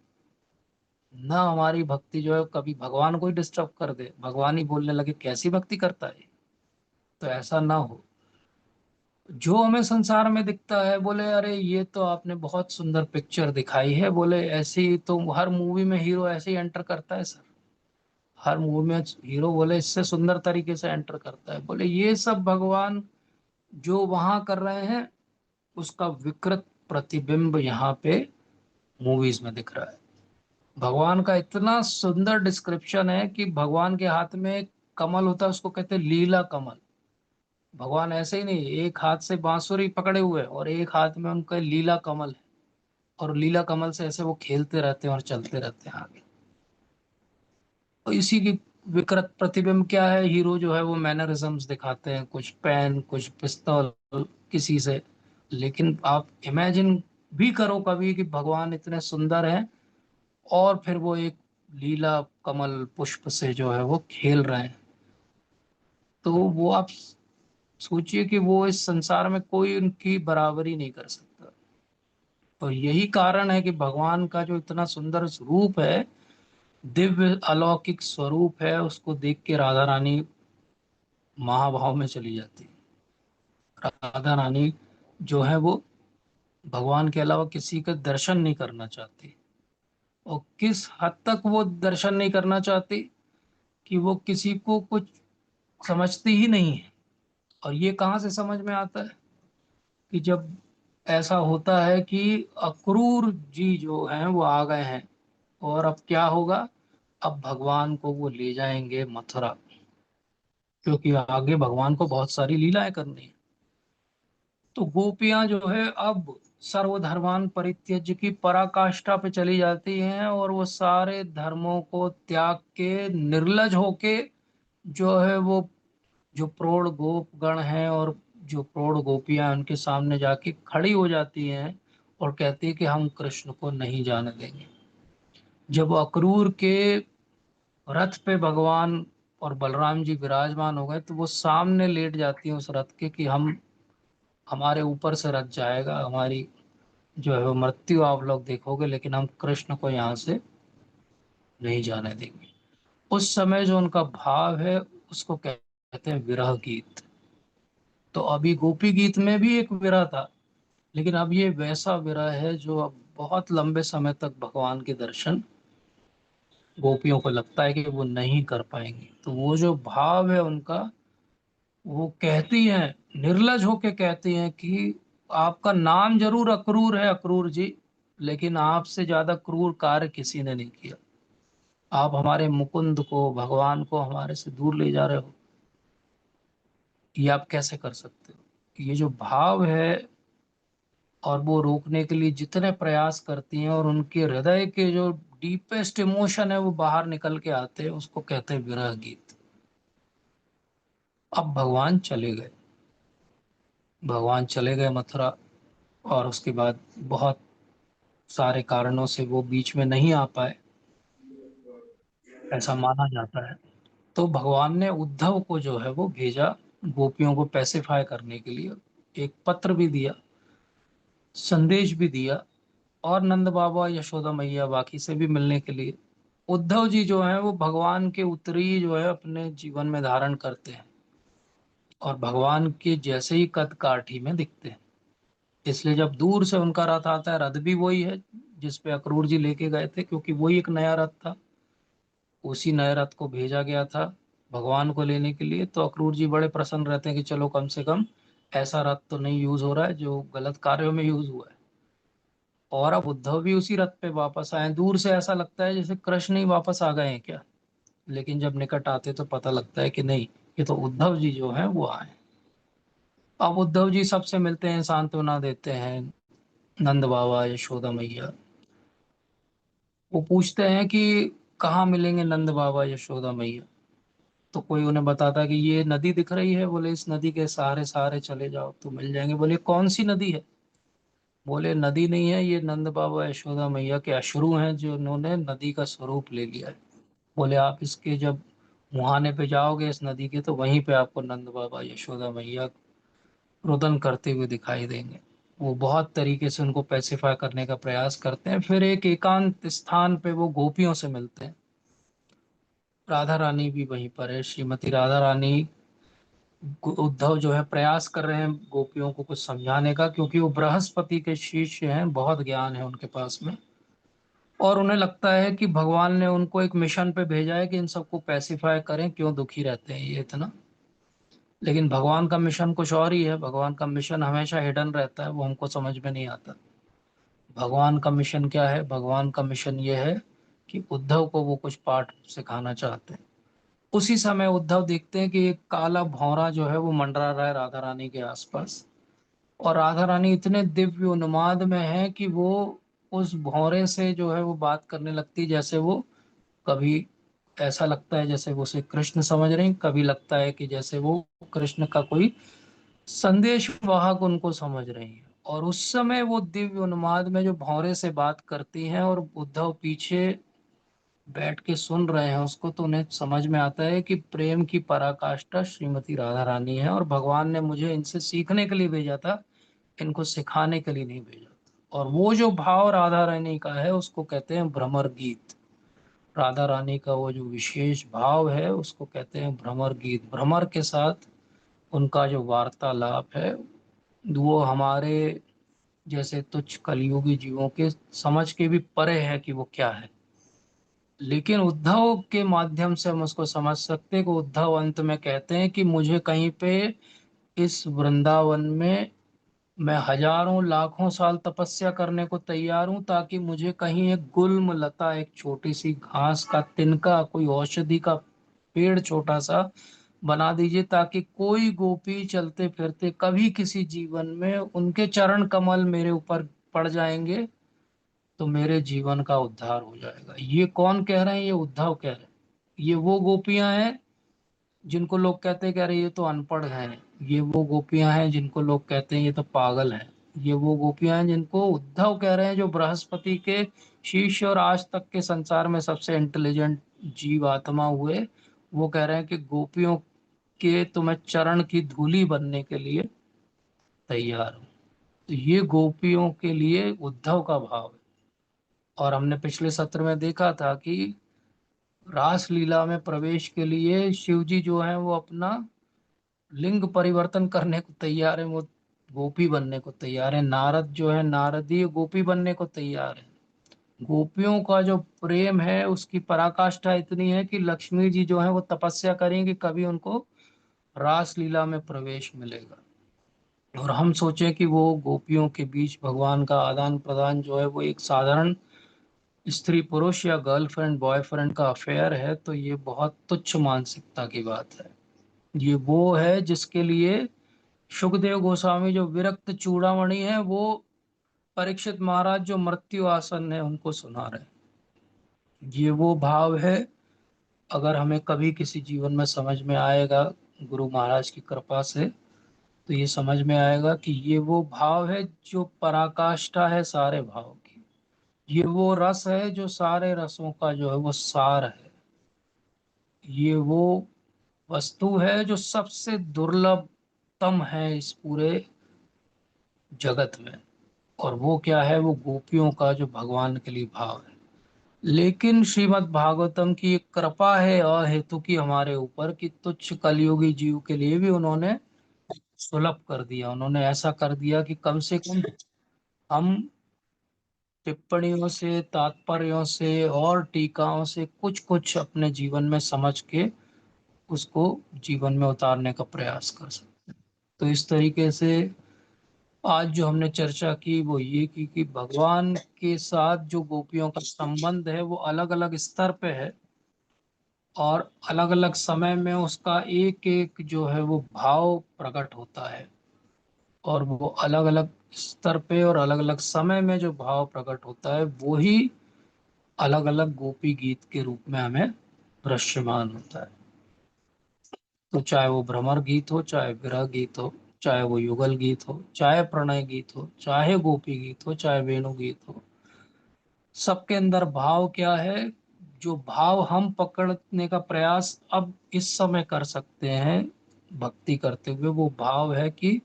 Speaker 1: ना हमारी भक्ति जो है कभी भगवान को ही डिस्टर्ब कर दे, भगवान ही बोलने लगे कैसी भक्ति करता है। तो ऐसा ना हो। जो हमें संसार में दिखता है, बोले अरे ये तो आपने बहुत सुंदर पिक्चर दिखाई है, बोले ऐसी तो हर मूवी में हीरो ऐसे ही एंटर करता है सर। हर मूवी में हीरो बोले इससे सुंदर तरीके से एंटर करता है, बोले ये सब भगवान जो वहां कर रहे हैं उसका विकृत प्रतिबिंब यहाँ पे मूवीज में दिख रहा है। भगवान का इतना सुंदर डिस्क्रिप्शन है कि भगवान के हाथ में एक कमल होता है, उसको कहते हैं लीला कमल। भगवान ऐसे ही नहीं, एक हाथ से बांसुरी पकड़े हुए और एक हाथ में उनका लीला कमल है, और लीला कमल से ऐसे वो खेलते रहते हैं और चलते रहते हैं आगे। तो इसी की विकृत प्रतिबिंब क्या है, हीरो जो है वो मैनरिज्म्स दिखाते हैं, कुछ पेन कुछ पिस्तौल किसी से। लेकिन आप इमेजिन भी करो कभी कि भगवान इतने सुंदर हैं और फिर वो एक लीला कमल पुष्प से जो है वो खेल रहे हैं। तो वो आप सोचिए कि वो इस संसार में कोई उनकी बराबरी नहीं कर सकता। तो यही कारण है कि भगवान का जो इतना सुंदर रूप है, दिव्य अलौकिक स्वरूप है, उसको देख के राधा रानी महाभाव में चली जाती है। राधा रानी जो है वो भगवान के अलावा किसी का दर्शन नहीं करना चाहती। और किस हद तक वो दर्शन नहीं करना चाहती कि वो किसी को कुछ समझती ही नहीं है। और ये कहाँ से समझ में आता है कि जब ऐसा होता है कि अक्रूर जी जो हैं वो आ गए हैं, और अब क्या होगा, अब भगवान को वो ले जाएंगे मथुरा, क्योंकि आगे भगवान को बहुत सारी लीलाएं करनी है। तो गोपियां जो है अब सर्वधर्मान परित्यज्य की पराकाष्ठा पे चली जाती हैं, और वो सारे धर्मों को त्याग के निर्लज होके जो है वो, जो प्रौढ़ गोपगण हैं और जो प्रौढ़ गोपियां हैं, उनके सामने जाके खड़ी हो जाती हैं और कहती है कि हम कृष्ण को नहीं जाने देंगे। जब अक्रूर के रथ पे भगवान और बलराम जी विराजमान हो गए, तो वो सामने लेट जाती हैं उस रथ के कि हम, हमारे ऊपर से रथ जाएगा, हमारी जो है वो मृत्यु आप लोग देखोगे, लेकिन हम कृष्ण को यहाँ से नहीं जाने देंगे। उस समय जो उनका भाव है उसको कहते हैं विरह गीत। तो अभी गोपी गीत में भी एक विरह था, लेकिन अब ये वैसा विरह है जो अब बहुत लंबे समय तक भगवान के दर्शन गोपियों को लगता है कि वो नहीं कर पाएंगे। तो वो जो भाव है उनका, वो कहती हैं, निर्लज होके कहती हैं कि आपका नाम जरूर अक्रूर है अक्रूर जी, लेकिन आपसे ज्यादा क्रूर कार्य किसी ने नहीं किया। आप हमारे मुकुंद को, भगवान को हमारे से दूर ले जा रहे हो, ये आप कैसे कर सकते हो। ये जो भाव है, और वो रोकने के लिए जितने प्रयास करती हैं, और उनके हृदय के जो डीपेस्ट इमोशन है वो बाहर निकल के आते हैं, उसको कहते हैं विरह गीत। अब भगवान चले गए, भगवान चले गए मथुरा, और उसके बाद बहुत सारे कारणों से वो बीच में नहीं आ पाए, ऐसा माना जाता है। तो भगवान ने उद्धव को जो है वो भेजा गोपियों को पैसिफाई करने के लिए, एक पत्र भी दिया, संदेश भी दिया, और नंद बाबा यशोदा मैया बाकी से भी मिलने के लिए। उद्धव जी जो है वो भगवान के उत्तरी जो है अपने जीवन में धारण करते हैं, और भगवान के जैसे ही कद काठी में दिखते हैं। इसलिए जब दूर से उनका रथ आता है, रथ भी वही है जिस पे अक्रूर जी लेके गए थे, क्योंकि वही एक नया रथ था। उसी नए रथ को भेजा गया था भगवान को लेने के लिए। तो अक्रूर जी बड़े प्रसन्न रहते हैं कि चलो कम से कम ऐसा रथ तो नहीं यूज हो रहा है जो गलत कार्यों में यूज हुआ है। और अब उद्धव भी उसी रथ पे वापस आए। दूर से ऐसा लगता है जैसे कृष्ण ही वापस आ गए हैं क्या, लेकिन जब निकट आते तो पता लगता है कि नहीं, ये तो उद्धव जी जो हैं वो आए। अब उद्धव जी सबसे मिलते हैं, सांत्वना देते हैं, नंद बाबा यशोदा मैया। वो पूछते हैं कि कहाँ मिलेंगे नंद बाबा यशोदा मैया। तो कोई उन्हें बताता है कि ये नदी दिख रही है, बोले इस नदी के सहारे सहारे चले जाओ तो मिल जाएंगे। बोले कौन सी नदी है? बोले नदी नहीं है, ये नंद बाबा यशोदा मैया के अश्रु हैं जो उन्होंने नदी का स्वरूप ले लिया है। बोले आप इसके जब मुहाने पे जाओगे इस नदी के, तो वहीं पे आपको नंद बाबा यशोदा मैया रुदन करते हुए दिखाई देंगे। वो बहुत तरीके से उनको पैसिफाई करने का प्रयास करते हैं। फिर एक एकांत स्थान पे वो गोपियों से मिलते हैं। राधा रानी भी वहीं पर है, श्रीमती राधा रानी। उद्धव जो है प्रयास कर रहे हैं गोपियों को कुछ समझाने का, क्योंकि वो बृहस्पति के शिष्य हैं, बहुत ज्ञान है उनके पास में। और उन्हें लगता है कि भगवान ने उनको एक मिशन पे भेजा है कि इन सबको पैसिफाई करें, क्यों दुखी रहते हैं ये इतना। लेकिन भगवान का मिशन कुछ और ही है। भगवान का मिशन हमेशा हिडन रहता है, वो हमको समझ में नहीं आता। भगवान का मिशन क्या है? भगवान का मिशन ये है कि उद्धव को वो कुछ पाठ सिखाना चाहते हैं। उसी समय उद्धव देखते हैं कि एक काला भौरा जो है वो मंडरा रहा है राधा रानी के आसपास। और राधा रानी इतने दिव्य उन्माद में है कि वो उस भौरे से जो है वो बात करने लगती है, जैसे वो कभी ऐसा लगता है जैसे वो उसे कृष्ण समझ रहे हैं, कभी लगता है कि जैसे वो कृष्ण का कोई संदेश वाहक उनको समझ रही हैं। और उस समय वो दिव्य उन्माद में जो भौरे से बात करती हैं और उद्धव पीछे बैठ के सुन रहे हैं उसको, तो उन्हें समझ में आता है कि प्रेम की पराकाष्ठा श्रीमती राधा रानी है, और भगवान ने मुझे इनसे सीखने के लिए भेजा था, इनको सिखाने के लिए नहीं भेजा था। और वो जो भाव राधा रानी का है उसको कहते हैं भ्रमर गीत। राधा रानी का वो जो विशेष भाव है उसको कहते हैं भ्रमर गीत। भ्रमर के साथ उनका जो वार्तालाप है वो हमारे जैसे तुच्छ कलयुगी जीवों के समझ के भी परे है कि वो क्या है। लेकिन उद्धव के माध्यम से हम उसको समझ सकते हैं कि उद्धव अंत में कहते हैं कि मुझे कहीं पे इस वृंदावन में मैं हजारों लाखों साल तपस्या करने को तैयार हूं, ताकि मुझे कहीं एक गुल्म लता, एक छोटी सी घास का तिनका, कोई औषधि का पेड़ छोटा सा बना दीजिए, ताकि कोई गोपी चलते फिरते कभी किसी जीवन में उनके चरण कमल मेरे ऊपर पड़ जाएंगे तो मेरे जीवन का उद्धार हो जाएगा। ये कौन कह रहे हैं? ये उद्धव कह रहे हैं। ये वो गोपियां हैं जिनको लोग कहते हैं कि अरे ये तो अनपढ़ हैं। ये वो गोपियां हैं जिनको लोग कहते हैं ये तो पागल हैं। ये वो गोपियां हैं जिनको उद्धव कह रहे हैं, जो बृहस्पति के शिष्य और आज तक के संसार में सबसे इंटेलिजेंट जीव आत्मा हुए। वो कह रहे हैं कि गोपियों के तो मैं चरण की धूली बनने के लिए तैयार हूँ। तो ये गोपियों के लिए उद्धव का भाव है। और हमने पिछले सत्र में देखा था कि रास लीला में प्रवेश के लिए शिव जी जो है वो अपना लिंग परिवर्तन करने को तैयार है, वो गोपी बनने को तैयार है। नारद जो है नारदीय गोपी बनने को तैयार है। गोपियों का जो प्रेम है उसकी पराकाष्ठा इतनी है कि लक्ष्मी जी जो है वो तपस्या करेंगे कभी उनको रास लीला में प्रवेश मिलेगा। और हम सोचें कि वो गोपियों के बीच भगवान का आदान प्रदान जो है वो एक साधारण स्त्री पुरुष या गर्लफ्रेंड बॉयफ्रेंड का अफेयर है, तो ये बहुत तुच्छ मानसिकता की बात है। ये वो है जिसके लिए सुखदेव गोस्वामी जो विरक्त चूड़ामणि है वो परीक्षित महाराज जो मृत्यु आसन है उनको सुना रहे हैं। ये वो भाव है। अगर हमें कभी किसी जीवन में समझ में आएगा गुरु महाराज की कृपा से, तो ये समझ में आएगा कि ये वो भाव है जो पराकाष्ठा है सारे भाव की। ये वो रस है जो सारे रसों का जो है वो सार है। ये वो वस्तु है जो सबसे दुर्लभतम है इस पूरे जगत में। और वो क्या है? वो गोपियों का जो भगवान के लिए भाव है। लेकिन श्रीमद् भागवतम की एक कृपा है अहेतु की हमारे ऊपर, कि तुच्छ कलयुगी जीव के लिए भी उन्होंने सुलभ कर दिया। उन्होंने ऐसा कर दिया कि कम से कम हम टिप्पणियों से, तात्पर्यों से और टीकाओं से कुछ कुछ अपने जीवन में समझ के उसको जीवन में उतारने का प्रयास कर सकते। तो इस तरीके से आज जो हमने चर्चा की वो ये की कि भगवान के साथ जो गोपियों का संबंध है वो अलग अलग स्तर पे है, और अलग अलग समय में उसका एक एक जो है वो भाव प्रकट होता है। और वो अलग अलग स्तर पे और अलग अलग समय में जो भाव प्रकट होता है वो ही अलग अलग गोपी गीत के रूप में हमें दृश्यमान होता है। तो चाहे वो भ्रमर गीत हो, चाहे विरह गीत हो, चाहे वो युगल गीत हो, चाहे प्रणय गीत हो, चाहे गोपी गीत हो, चाहे वेणु गीत हो, सबके अंदर भाव क्या है? जो भाव हम पकड़ने का प्रयास अब इस समय कर सकते हैं भक्ति करते हुए, वो भाव है कि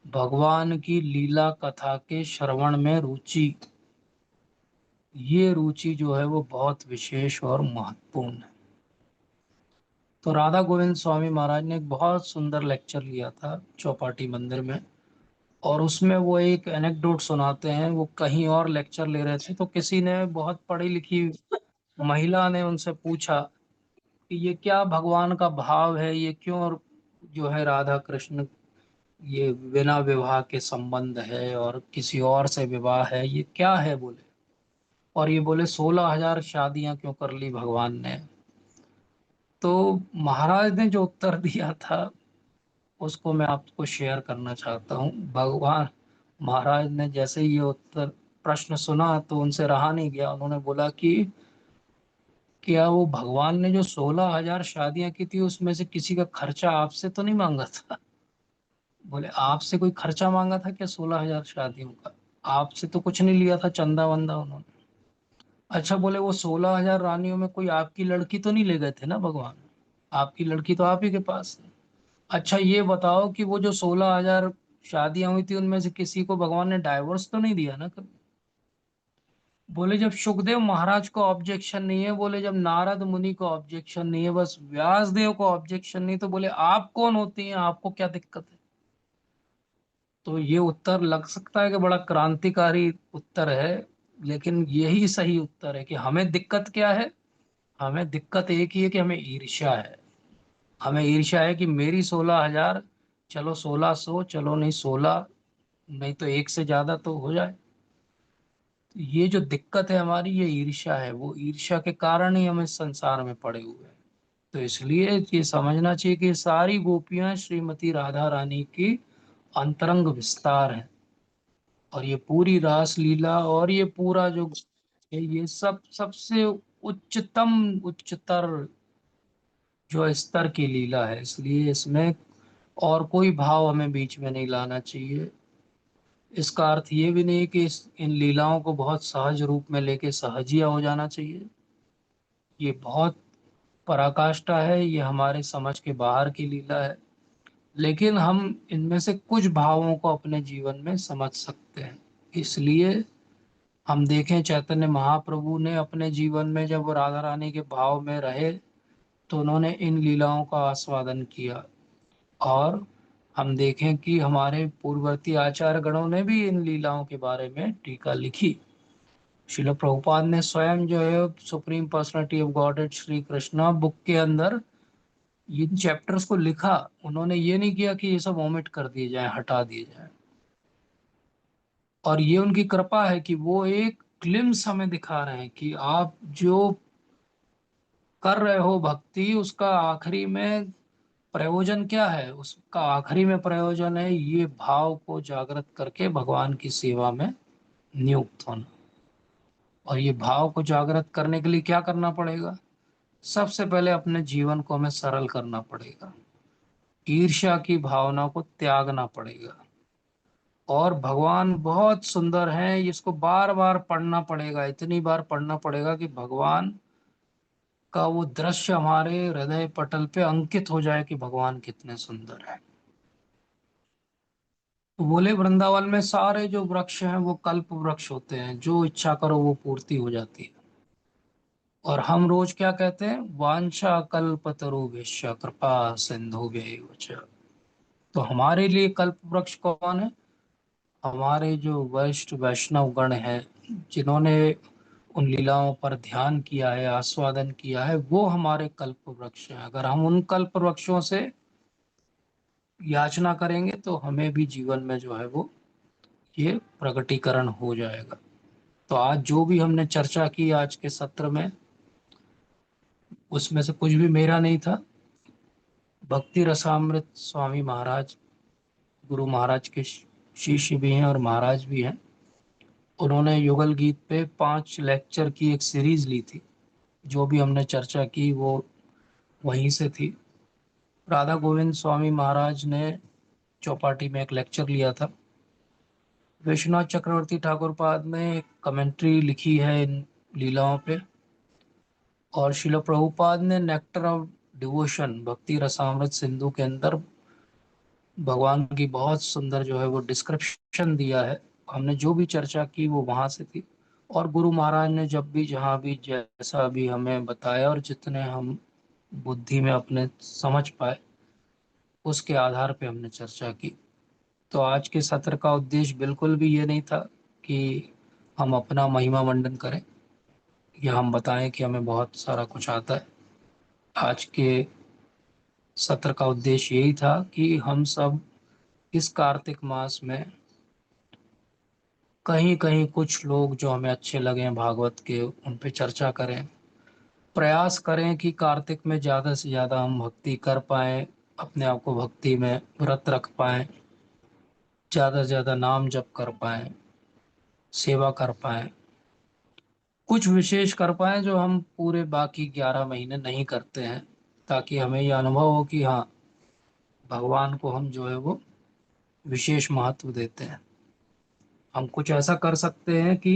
Speaker 1: भगवान की लीला कथा के श्रवण में रुचि। ये रुचि जो है वो बहुत विशेष और महत्वपूर्ण है। तो राधा गोविंद स्वामी महाराज ने एक बहुत सुंदर लेक्चर लिया था चौपाटी मंदिर में, और उसमें वो एक एनेक्डोट सुनाते हैं। वो कहीं और लेक्चर ले रहे थे, तो किसी ने, बहुत पढ़ी लिखी महिला ने उनसे पूछा कि ये क्या भगवान का भाव है, ये क्यों और जो है राधा कृष्ण ये बिना विवाह के संबंध है और किसी और से विवाह है, ये क्या है बोले। और ये बोले 16,000 शादियां क्यों कर ली भगवान ने। तो महाराज ने जो उत्तर दिया था उसको मैं आपको शेयर करना चाहता हूँ। भगवान महाराज ने जैसे ही ये उत्तर प्रश्न सुना तो उनसे रहा नहीं गया। उन्होंने बोला कि क्या वो भगवान ने जो 16,000 शादियां की थी उसमें से किसी का खर्चा आपसे तो नहीं मांगा था? बोले आपसे कोई खर्चा मांगा था क्या 16,000 शादियों का? आपसे तो कुछ नहीं लिया था चंदा वंदा उन्होंने। अच्छा, बोले वो 16,000 रानियों में कोई आपकी लड़की तो नहीं ले गए थे ना भगवान? आपकी लड़की तो आप ही के पास है। अच्छा ये बताओ कि वो जो 16,000 शादियां हुई थी उनमें से किसी को भगवान ने डाइवोर्स तो नहीं दिया ना कभी? बोले जब सुखदेव महाराज को ऑब्जेक्शन नहीं है, बोले जब नारद मुनि को ऑब्जेक्शन नहीं है, बस व्यास देव को ऑब्जेक्शन नहीं, तो बोले आप कौन होती हैं, आपको क्या दिक्कत है? तो ये उत्तर लग सकता है कि बड़ा क्रांतिकारी उत्तर है, लेकिन यही सही उत्तर है कि हमें दिक्कत क्या है। हमें दिक्कत एक ही है कि हमें ईर्ष्या है। हमें ईर्ष्या है कि मेरी 16,000, चलो 1,600, चलो नहीं 16, नहीं तो एक से ज्यादा तो हो जाए। तो ये जो दिक्कत है हमारी, ये ईर्ष्या है। वो ईर्ष्या के कारण ही हम इस संसार में पड़े हुए हैं। तो इसलिए ये समझना चाहिए कि सारी गोपियां श्रीमती राधा रानी की अंतरंग विस्तार है। और ये पूरी रास लीला और ये पूरा जो है, ये सब सबसे उच्चतम उच्चतर जो स्तर की लीला है। इसलिए इसमें और कोई भाव हमें बीच में नहीं लाना चाहिए। इसका अर्थ ये भी नहीं कि इन लीलाओं को बहुत सहज रूप में लेके सहजिया हो जाना चाहिए। ये बहुत पराकाष्ठा है, ये हमारे समझ के बाहर की लीला है। लेकिन हम इनमें से कुछ भावों को अपने जीवन में समझ सकते हैं। इसलिए हम देखें चैतन्य महाप्रभु ने अपने जीवन में जब वो राधा रानी के भाव में रहे तो उन्होंने इन लीलाओं का आस्वादन किया। और हम देखें कि हमारे पूर्ववर्ती आचार्य गणों ने भी इन लीलाओं के बारे में टीका लिखी। शिल प्रभुपाद ने स्वयं जो है supreme personality of godhead Shri Krishna book के अंदर इन चैप्टर्स को लिखा। उन्होंने ये नहीं किया कि ये सब ओमिट कर दिए जाए, हटा दिए जाए। और ये उनकी कृपा है कि वो एक ग्लिम्स हमें दिखा रहे हैं कि आप जो कर रहे हो भक्ति, उसका आखिरी में प्रयोजन क्या है। उसका आखिरी में प्रयोजन है ये भाव को जागृत करके भगवान की सेवा में नियुक्त होना। और ये भाव को जागृत करने के लिए क्या करना पड़ेगा? सबसे पहले अपने जीवन को हमें सरल करना पड़ेगा। ईर्ष्या की भावना को त्यागना पड़ेगा। और भगवान बहुत सुंदर हैं, इसको बार बार पढ़ना पड़ेगा, इतनी बार पढ़ना पड़ेगा कि भगवान का वो दृश्य हमारे हृदय पटल पे अंकित हो जाए कि भगवान कितने सुंदर है। तो बोले वृंदावन में सारे जो वृक्ष हैं वो कल्प वृक्ष होते हैं, जो इच्छा करो वो पूर्ति हो जाती है। और हम रोज क्या कहते हैं, वांछा कल्पतरुभ्यश्च कृपा सिंधुभ्यैव च। तो हमारे लिए कल्प वृक्ष कौन है? हमारे जो वरिष्ठ वैष्णव गण हैं, जिन्होंने उन लीलाओं पर ध्यान किया है, आस्वादन किया है, वो हमारे कल्प वृक्ष हैं। अगर हम उन कल्प वृक्षों से याचना करेंगे तो हमें भी जीवन में जो है वो ये प्रकटीकरण हो जाएगा। तो आज जो भी हमने चर्चा की आज के सत्र में, उसमें से कुछ भी मेरा नहीं था। भक्ति रसामृत स्वामी महाराज, गुरु महाराज के शिष्य भी हैं और महाराज भी हैं। उन्होंने युगल गीत पे 5 लेक्चर की एक सीरीज ली थी। जो भी हमने चर्चा की वो वहीं से थी। राधा गोविंद स्वामी महाराज ने चौपाटी में एक लेक्चर लिया था। विश्वनाथ चक्रवर्ती ठाकुर पाद ने एक कमेंट्री लिखी है इन लीलाओं पे। और शिला प्रभुपाद ने नेक्टर ऑफ डिवोशन भक्ति रसामृत सिंधु के अंदर भगवान की बहुत सुंदर जो है वो डिस्क्रिप्शन दिया है। हमने जो भी चर्चा की वो वहां से थी। और गुरु महाराज ने जब भी जहाँ भी जैसा भी हमें बताया और जितने हम बुद्धि में अपने समझ पाए, उसके आधार पे हमने चर्चा की। तो आज के सत्र का उद्देश्य बिल्कुल भी ये नहीं था कि हम अपना महिमा मंडन करें या हम बताएं कि हमें बहुत सारा कुछ आता है। आज के सत्र का उद्देश्य यही था कि हम सब इस कार्तिक मास में कहीं कहीं कुछ लोग जो हमें अच्छे लगे हैं भागवत के, उन पे चर्चा करें। प्रयास करें कि कार्तिक में ज़्यादा से ज़्यादा हम भक्ति कर पाएं, अपने आप को भक्ति में व्रत रख पाएं, ज़्यादा से ज़्यादा नाम जप कर पाएं, सेवा कर पाएं, कुछ विशेष कर पाएं जो हम पूरे बाकी 11 महीने नहीं करते हैं। ताकि हमें यह अनुभव हो कि हाँ, भगवान को हम जो है वो विशेष महत्व देते हैं। हम कुछ ऐसा कर सकते हैं कि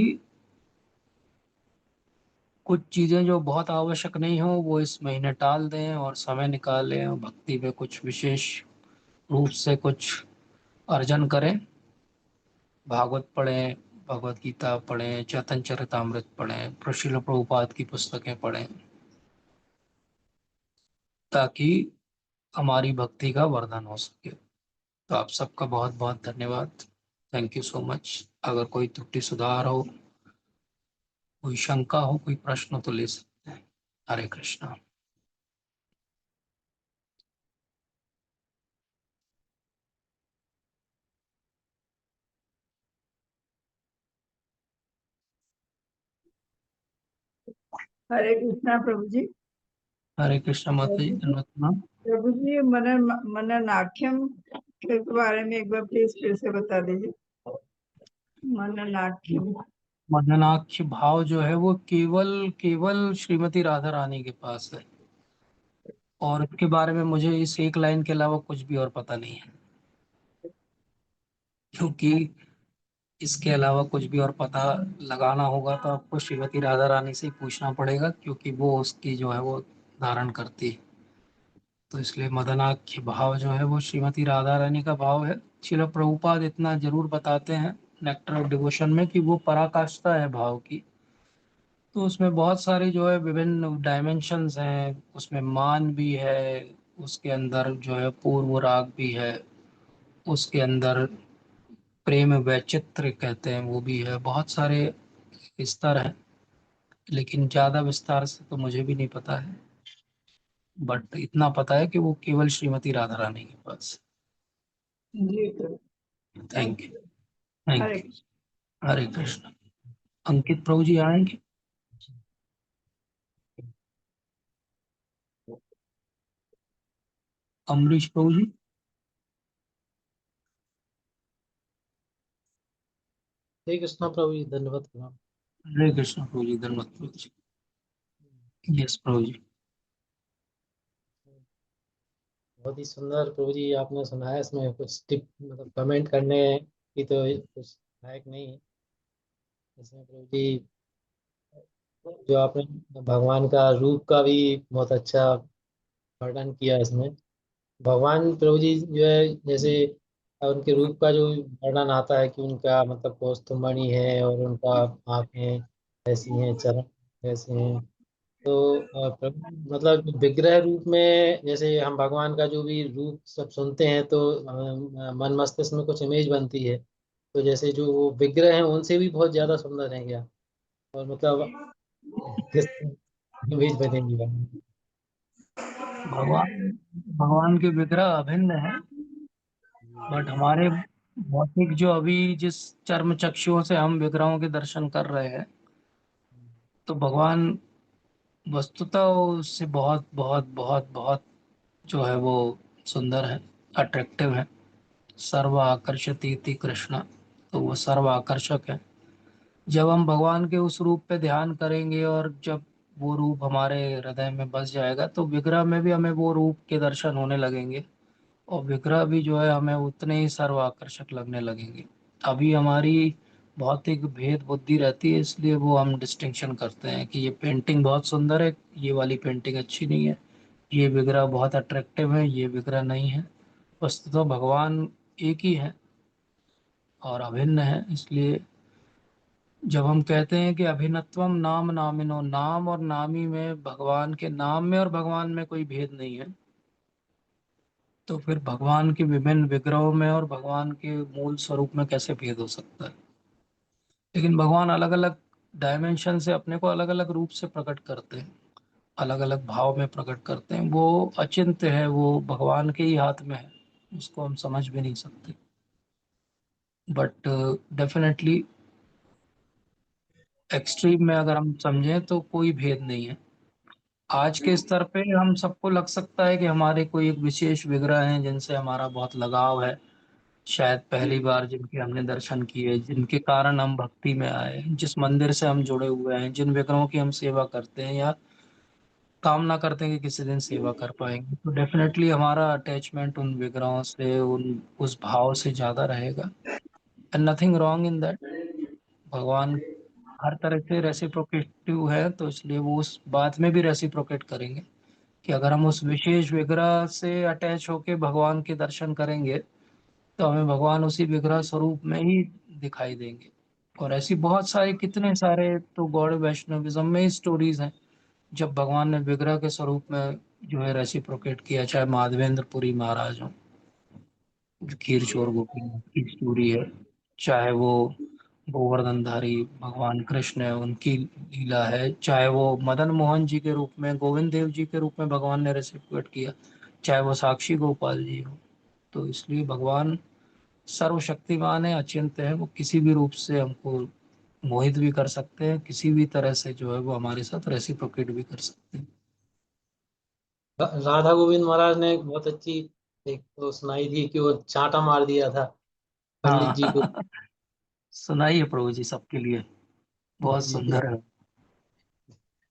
Speaker 1: कुछ चीज़ें जो बहुत आवश्यक नहीं हो वो इस महीने टाल दें और समय निकालें और भक्ति में कुछ विशेष रूप से कुछ अर्जन करें। भागवत पढ़ें, भगवत गीता पढ़ें, चैतन्य चरितामृत पढ़ें, प्रशील प्रभुपाद की पुस्तकें पढ़ें, ताकि हमारी भक्ति का वर्धन हो सके। तो आप सबका बहुत बहुत धन्यवाद। Thank you so much. अगर कोई त्रुटि सुधार हो, कोई शंका हो, कोई प्रश्न, तो ले सकते हैं। हरे कृष्णा।
Speaker 2: हरे कृष्णा प्रभु जी।
Speaker 1: हरे कृष्णा माता जी,
Speaker 2: प्रभु जी,
Speaker 1: धन्यवाद मैम।
Speaker 2: प्रभु जी, मननाट्यम के बारे में एक बार प्लीज फिर से बता दीजिए। मननाट्यम।
Speaker 1: मदनाक्ष भाव जो है वो केवल केवल श्रीमती राधा रानी के पास है। और इसके बारे में मुझे इस एक लाइन के अलावा कुछ भी और पता नहीं है। क्योंकि इसके अलावा कुछ भी और पता लगाना होगा तो आपको श्रीमती राधा रानी से ही पूछना पड़ेगा, क्योंकि वो उसकी जो है वो धारण करती है। तो इसलिए मदनाख्य भाव जो है वो श्रीमती राधा रानी का भाव है। श्रील प्रभुपाद इतना जरूर बताते हैं नेक्टर ऑफ डिवोशन में कि वो पराकाष्ठा है भाव की। तो उसमें बहुत सारी जो है विभिन्न डायमेंशंस हैं, उसमें मान भी है, उसके अंदर जो है पूर्व राग भी है, उसके अंदर प्रेम वैचित्र्य कहते हैं वो भी है, बहुत सारे स्तर हैं। लेकिन ज़्यादा विस्तार से तो मुझे भी नहीं पता है। बट इतना पता है कि वो केवल श्रीमती राधा रानी के पास।
Speaker 2: जी प्रभु।
Speaker 1: Thank
Speaker 2: thank
Speaker 1: you.
Speaker 2: You.
Speaker 1: Thank
Speaker 2: Hare
Speaker 1: you.
Speaker 2: Krishna.
Speaker 1: Hare Krishna. Ankit Prabhu ji आएंगे? अमरीश प्रभु जी?
Speaker 3: हरे कृष्णा प्रभु जी, धन्यवाद प्रणाम।
Speaker 1: हरे कृष्ण प्रभु जी, धन्यवाद प्रभु जी। यस प्रभु जी।
Speaker 3: बहुत ही सुंदर प्रभु जी आपने सुनाया। इसमें कुछ टिप मतलब कमेंट करने की तो कुछ लायक नहीं है। इसमें प्रभु जी जो आपने भगवान का रूप का भी बहुत अच्छा वर्णन किया इसमें। भगवान प्रभु जी जो है जैसे उनके रूप का जो वर्णन आता है कि उनका मतलब कौस्तुभमणि है और उनका आंखें ऐसी हैं, चरण ऐसे हैं। तो मतलब विग्रह रूप में जैसे हम भगवान का जो भी रूप सब सुनते हैं तो मन मस्तिष्क में कुछ इमेज बनती है। तो जैसे जो वो विग्रह हैं उनसे भी बहुत ज्यादा सुंदर हैं क्या? और मतलब किस इमेज बनेंगी भगवान की?
Speaker 1: भगवान भगवान के विग्रह अभिन्न है, बट हमारे भौतिक जो अभी जिस चर्म चक्षुओं से हम विग्रहों के दर्शन कर रहे हैं, तो भगवान वस्तुतः उससे बहुत बहुत बहुत बहुत जो है वो सुंदर है, अट्रैक्टिव है। सर्व आकर्षति इति कृष्ण, तो वो सर्व आकर्षक है। जब हम भगवान के उस रूप पे ध्यान करेंगे और जब वो रूप हमारे हृदय में बस जाएगा, तो विग्रह में भी हमें वो रूप के दर्शन होने लगेंगे, और विग्रह भी जो है हमें उतने ही सर्व आकर्षक लगने लगेंगे। अभी हमारी भौतिक भेद बुद्धि रहती है, इसलिए वो हम डिस्टिंक्शन करते हैं कि ये पेंटिंग बहुत सुंदर है, ये वाली पेंटिंग अच्छी नहीं है, ये विग्रह बहुत अट्रैक्टिव है, ये विग्रह नहीं है। वस्तुतः तो भगवान एक ही है और अभिन्न है। इसलिए जब हम कहते हैं कि अभिन्नत्वम नाम नामिनो, नाम और नामी में, भगवान के नाम में और भगवान में कोई भेद नहीं है, तो फिर भगवान के विभिन्न विग्रहों में और भगवान के मूल स्वरूप में कैसे भेद हो सकता है? लेकिन भगवान अलग अलग डायमेंशन से अपने को अलग अलग रूप से प्रकट करते हैं, अलग अलग भाव में प्रकट करते हैं। वो अचिंत्य है, वो भगवान के ही हाथ में है, उसको हम समझ भी नहीं सकते। बट डेफिनेटली एक्सट्रीम में अगर हम समझें तो कोई भेद नहीं है। आज के स्तर पे हम सबको लग सकता है कि हमारे कोई एक विशेष विग्रह हैं जिनसे हमारा बहुत लगाव है, शायद पहली बार जिनके हमने दर्शन किए, जिनके कारण हम भक्ति में आए, जिस मंदिर से हम जुड़े हुए हैं, जिन विग्रहों की हम सेवा करते हैं या कामना करते हैं कि किसी दिन सेवा कर पाएंगे, तो डेफिनेटली हमारा अटैचमेंट उन विग्रहों से, उन उस भाव से ज्यादा रहेगा। And nothing wrong in that. भगवान हर तरह से रेसिप्रोकेटिव है, तो इसलिए वो उस बात में भी रेसिप्रोकेट करेंगे कि अगर हम उस विशेष विग्रह से अटैच होके भगवान के दर्शन करेंगे, तो हमें भगवान उसी विग्रह स्वरूप में ही दिखाई देंगे। और ऐसी बहुत सारी, कितने सारे तो गौड़ वैष्णविज्म में ही स्टोरीज हैं जब भगवान ने विग्रह के स्वरूप में जो है रेसिप्रोकेट किया, चाहे माधवेंद्र पुरी महाराज हो, जो खीर चोर गोपीनाथ की स्टोरी है, चाहे वो गोवर्धनधारी भगवान कृष्ण है, उनकी लीला है, चाहे वो मदन मोहन जी के रूप में, गोविंद देव जी के रूप में भगवान ने रेसिप्रोकेट किया, चाहे वो साक्षी गोपाल जी हो। तो इसलिए भगवान सर्वशक्तिमान है, अचिंत्य है, वो किसी भी रूप से हमको मोहित भी कर सकते हैं, किसी भी तरह से जो है वो हमारे साथ रेसिप्रोकेट भी कर सकते हैं।
Speaker 3: राधा गोविंद महाराज ने एक बहुत अच्छी एक तो सुनाई थी कि वो चांटा मार दिया था पंडित
Speaker 1: हाँ
Speaker 3: जी को।
Speaker 1: सुनाइए प्रभु जी सबके लिए, बहुत
Speaker 3: जी
Speaker 1: सुंदर है।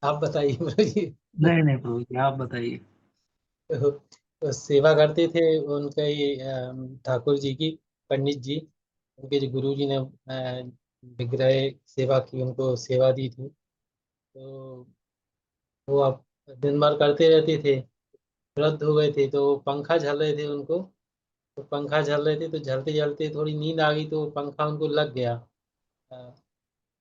Speaker 3: आप बताइए प्रभु जी।
Speaker 1: नहीं नहीं प्रभु जी, आप बताइए।
Speaker 3: तो सेवा करते थे उनके ये ठाकुर जी की, पंडित जी, उनके जो गुरु जी ने विग्रह सेवा की, उनको सेवा दी थी। तो वो अब दिन भर करते रहते थे। वृद्ध हो गए थे तो पंखा झल रहे थे उनको। तो पंखा झल रहे थे तो झलते झलते थोड़ी नींद आ गई तो पंखा उनको लग गया। अ,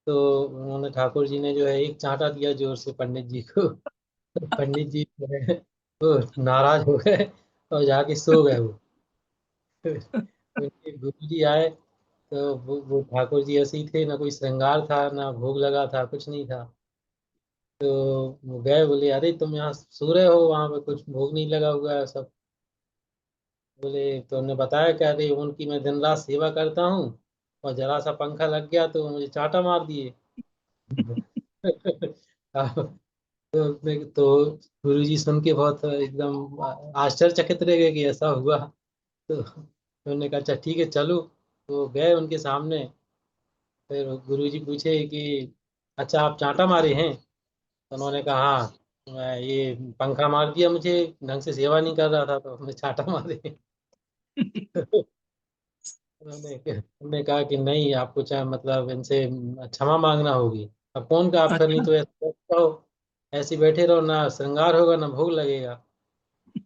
Speaker 3: तो उन्होंने ठाकुर जी ने जो है एक चांटा दिया जोर से पंडित जी को। तो पंडित जी जो है वो नाराज हो गए और जाके सो गए वो। उनके गुरु जी आए तो वो ठाकुर जी ऐसे ही थे, ना कोई श्रृंगार था ना भोग लगा था, कुछ नहीं था। तो वो गए, बोले अरे तुम यहाँ सो रहे हो, वहां पे कुछ भोग नहीं लगा हुआ है सब। बोले तो उन्होंने बताया क्या, अरे उनकी मैं दिन रात सेवा करता हूँ और जरा सा पंखा लग गया तो मुझे चांटा मार दिए। तो गुरु जी सुन के बहुत एकदम आश्चर्यचकित रह गए कि ऐसा हुआ। तो उन्होंने कहा अच्छा ठीक है चलो। तो गए उनके सामने। फिर गुरु जी पूछे कि अच्छा आप चांटा मारे हैं? तो उन्होंने कहा हाँ। ये पंखा मार दिया, मुझे ढंग से सेवा नहीं कर रहा था तो हमने चाटा मारे। उन्होंने कहा कि नहीं, आपको चाहे मतलब इनसे क्षमा मांगना होगी। अब कौन का आप करनी,
Speaker 1: अच्छा।
Speaker 3: तो ऐसे रहो, ऐसे ही बैठे रहो, ना श्रृंगार होगा ना भोग लगेगा,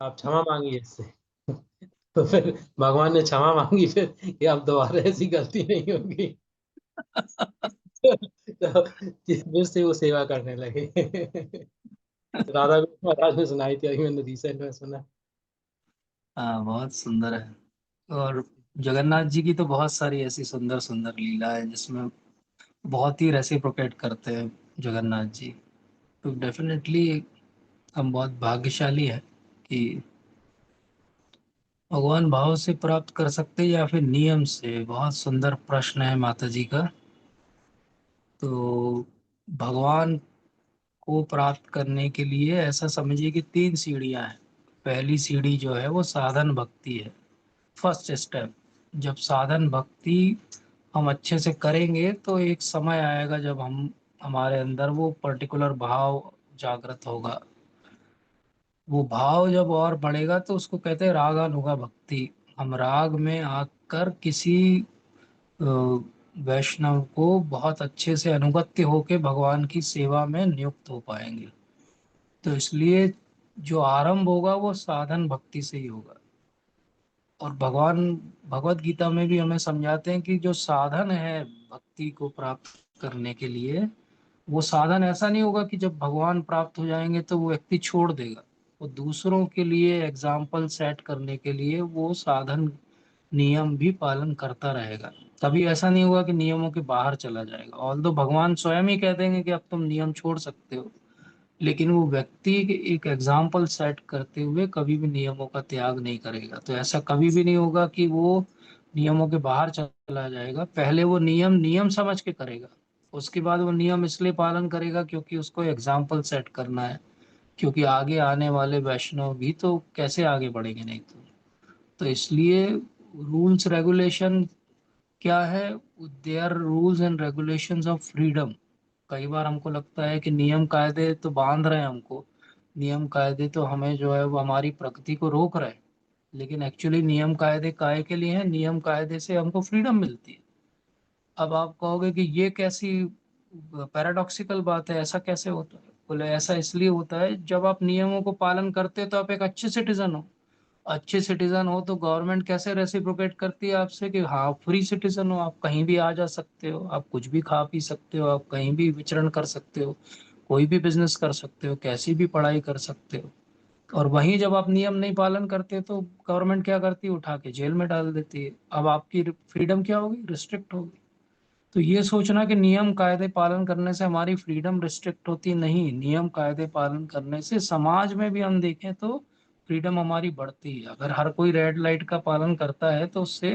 Speaker 3: आप क्षमा मांगिए इससे। तो फिर भगवान ने क्षमा मांगी फिर कि अब दोबारा ऐसी गलती नहीं होगी। तो फिर से वो सेवा करने लगे। राधा कृष्ण महाराज ने सुनाई थी, अभी मैंने रिसेंट में सुना।
Speaker 1: हाँ, बहुत सुंदर है। और जगन्नाथ जी की तो बहुत सारी ऐसी सुंदर सुंदर लीला है जिसमें बहुत ही रेसिप्रोकेट करते हैं जगन्नाथ जी। तो डेफिनेटली हम बहुत भाग्यशाली है कि भगवान भाव से प्राप्त कर सकते हैं या फिर नियम से। बहुत सुंदर प्रश्न है माता जी का। तो भगवान को प्राप्त करने के लिए ऐसा समझिए कि तीन सीढ़ियां हैं। पहली सीढ़ी जो है वो साधन भक्ति है, फर्स्ट स्टेप। जब साधन भक्ति हम अच्छे से करेंगे तो एक समय आएगा जब हम हमारे अंदर वो पर्टिकुलर भाव जागृत होगा। वो भाव जब और बढ़ेगा तो उसको कहते हैं रागानुगा भक्ति। हम राग में आकर किसी अ, वैष्णव को बहुत अच्छे से अनुगत्य होके भगवान की सेवा में नियुक्त हो पाएंगे। तो इसलिए जो आरंभ होगा वो साधन भक्ति से ही होगा। और भगवान भगवत गीता में भी हमें समझाते हैं कि जो साधन है भक्ति को प्राप्त करने के लिए, वो साधन ऐसा नहीं होगा कि जब भगवान प्राप्त हो जाएंगे तो वो व्यक्ति छोड़ देगा। वो दूसरों के लिए एग्जाम्पल सेट करने के लिए वो साधन नियम भी पालन करता रहेगा। कभी ऐसा नहीं होगा कि नियमों के बाहर चला जाएगा। ऑल दो भगवान स्वयं ही कह देंगे कि अब तुम नियम छोड़ सकते हो, लेकिन वो व्यक्ति एक एग्जाम्पल सेट करते हुए कभी भी नियमों का त्याग नहीं करेगा। तो ऐसा कभी भी नहीं होगा कि वो नियमों के बाहर चला जाएगा। पहले वो नियम नियम समझ के करेगा, उसके बाद वो नियम इसलिए पालन करेगा क्योंकि उसको एग्जाम्पल सेट करना है। क्योंकि आगे आने वाले वैष्णव भी तो कैसे आगे बढ़ेंगे नहीं तो इसलिए रूल्स रेगुलेशन क्या है, they are rules and regulations of freedom. कई बार हमको लगता है कि नियम कायदे तो बांध रहे हैं हमको, नियम कायदे तो हमें जो है वो हमारी प्रगति को रोक रहे हैं। लेकिन एक्चुअली नियम कायदे काहे के लिए हैं? नियम कायदे से हमको फ्रीडम मिलती है। अब आप कहोगे कि ये कैसी पैराडॉक्सिकल बात है, ऐसा कैसे होता है? बोले ऐसा इसलिए होता है, जब आप नियमों को पालन करते हो तो आप एक अच्छे सिटीजन हो। अच्छे सिटीजन हो तो गवर्नमेंट कैसे रेसिप्रोकेट करती है आपसे कि हाँ फ्री सिटीजन हो, आप कहीं भी आ जा सकते हो, आप कुछ भी खा पी सकते हो, आप कहीं भी विचरण कर सकते हो, कोई भी बिजनेस कर सकते हो, कैसी भी पढ़ाई कर सकते हो। और वहीं जब आप नियम नहीं पालन करते तो गवर्नमेंट क्या करती है? उठा के जेल में डाल देती है। अब आपकी फ्रीडम क्या होगी? रिस्ट्रिक्ट होगी। तो ये सोचना कि नियम कायदे पालन करने से हमारी फ्रीडम रिस्ट्रिक्ट होती, नहीं। नियम कायदे पालन करने से समाज में भी हम देखें तो फ्रीडम हमारी बढ़ती है। अगर हर कोई रेड लाइट का पालन करता है तो उससे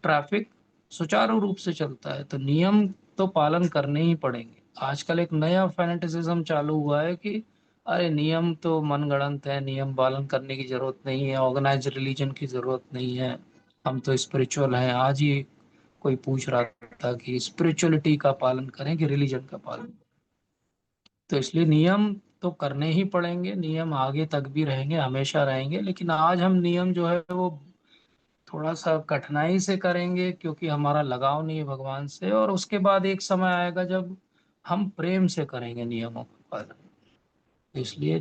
Speaker 1: ट्रैफिक सुचारू रूप से चलता है। तो नियम तो पालन करने ही पड़ेंगे। आजकल एक नया फैनेटिसिज्म चालू हुआ है कि अरे नियम तो मनगढ़ंत है, नियम पालन करने की जरूरत नहीं है, ऑर्गेनाइज रिलीजन की जरूरत नहीं है, हम तो स्पिरिचुअल हैं। आज ही कोई पूछ रहा था कि स्पिरिचुअलिटी का पालन करें कि रिलीजन का पालन। तो इसलिए नियम तो करने ही पड़ेंगे, नियम आगे तक भी रहेंगे, हमेशा रहेंगे। लेकिन आज हम नियम जो है वो थोड़ा सा कठिनाई से करेंगे क्योंकि हमारा लगाव नहीं है भगवान से। और उसके बाद एक समय आएगा जब हम प्रेम से करेंगे नियमों का पालन। इसलिए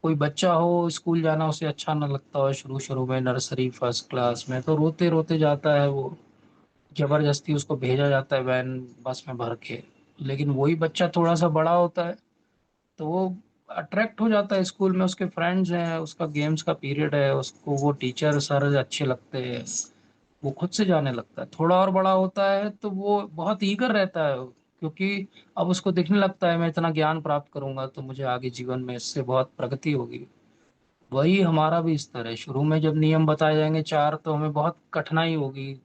Speaker 1: कोई बच्चा हो, स्कूल जाना उसे अच्छा ना लगता हो शुरू शुरू में, नर्सरी फर्स्ट क्लास में, तो रोते रोते जाता है वो, जबरदस्ती उसको भेजा जाता है वैन बस में भर के। लेकिन वही बच्चा थोड़ा सा बड़ा होता है तो वो अट्रैक्ट हो जाता है स्कूल में, उसके फ्रेंड्स हैं, उसका गेम्स का पीरियड है, उसको वो टीचर सर अच्छे लगते हैं, वो खुद से जाने लगता है। थोड़ा और बड़ा होता है तो वो बहुत ईगर रहता है, क्योंकि अब उसको दिखने लगता है मैं इतना ज्ञान प्राप्त करूंगा तो मुझे आगे जीवन में इससे बहुत प्रगति होगी। वही हमारा भी स्तर है। शुरू में जब नियम बताए जाएंगे चार तो हमें बहुत कठिनाई होगी,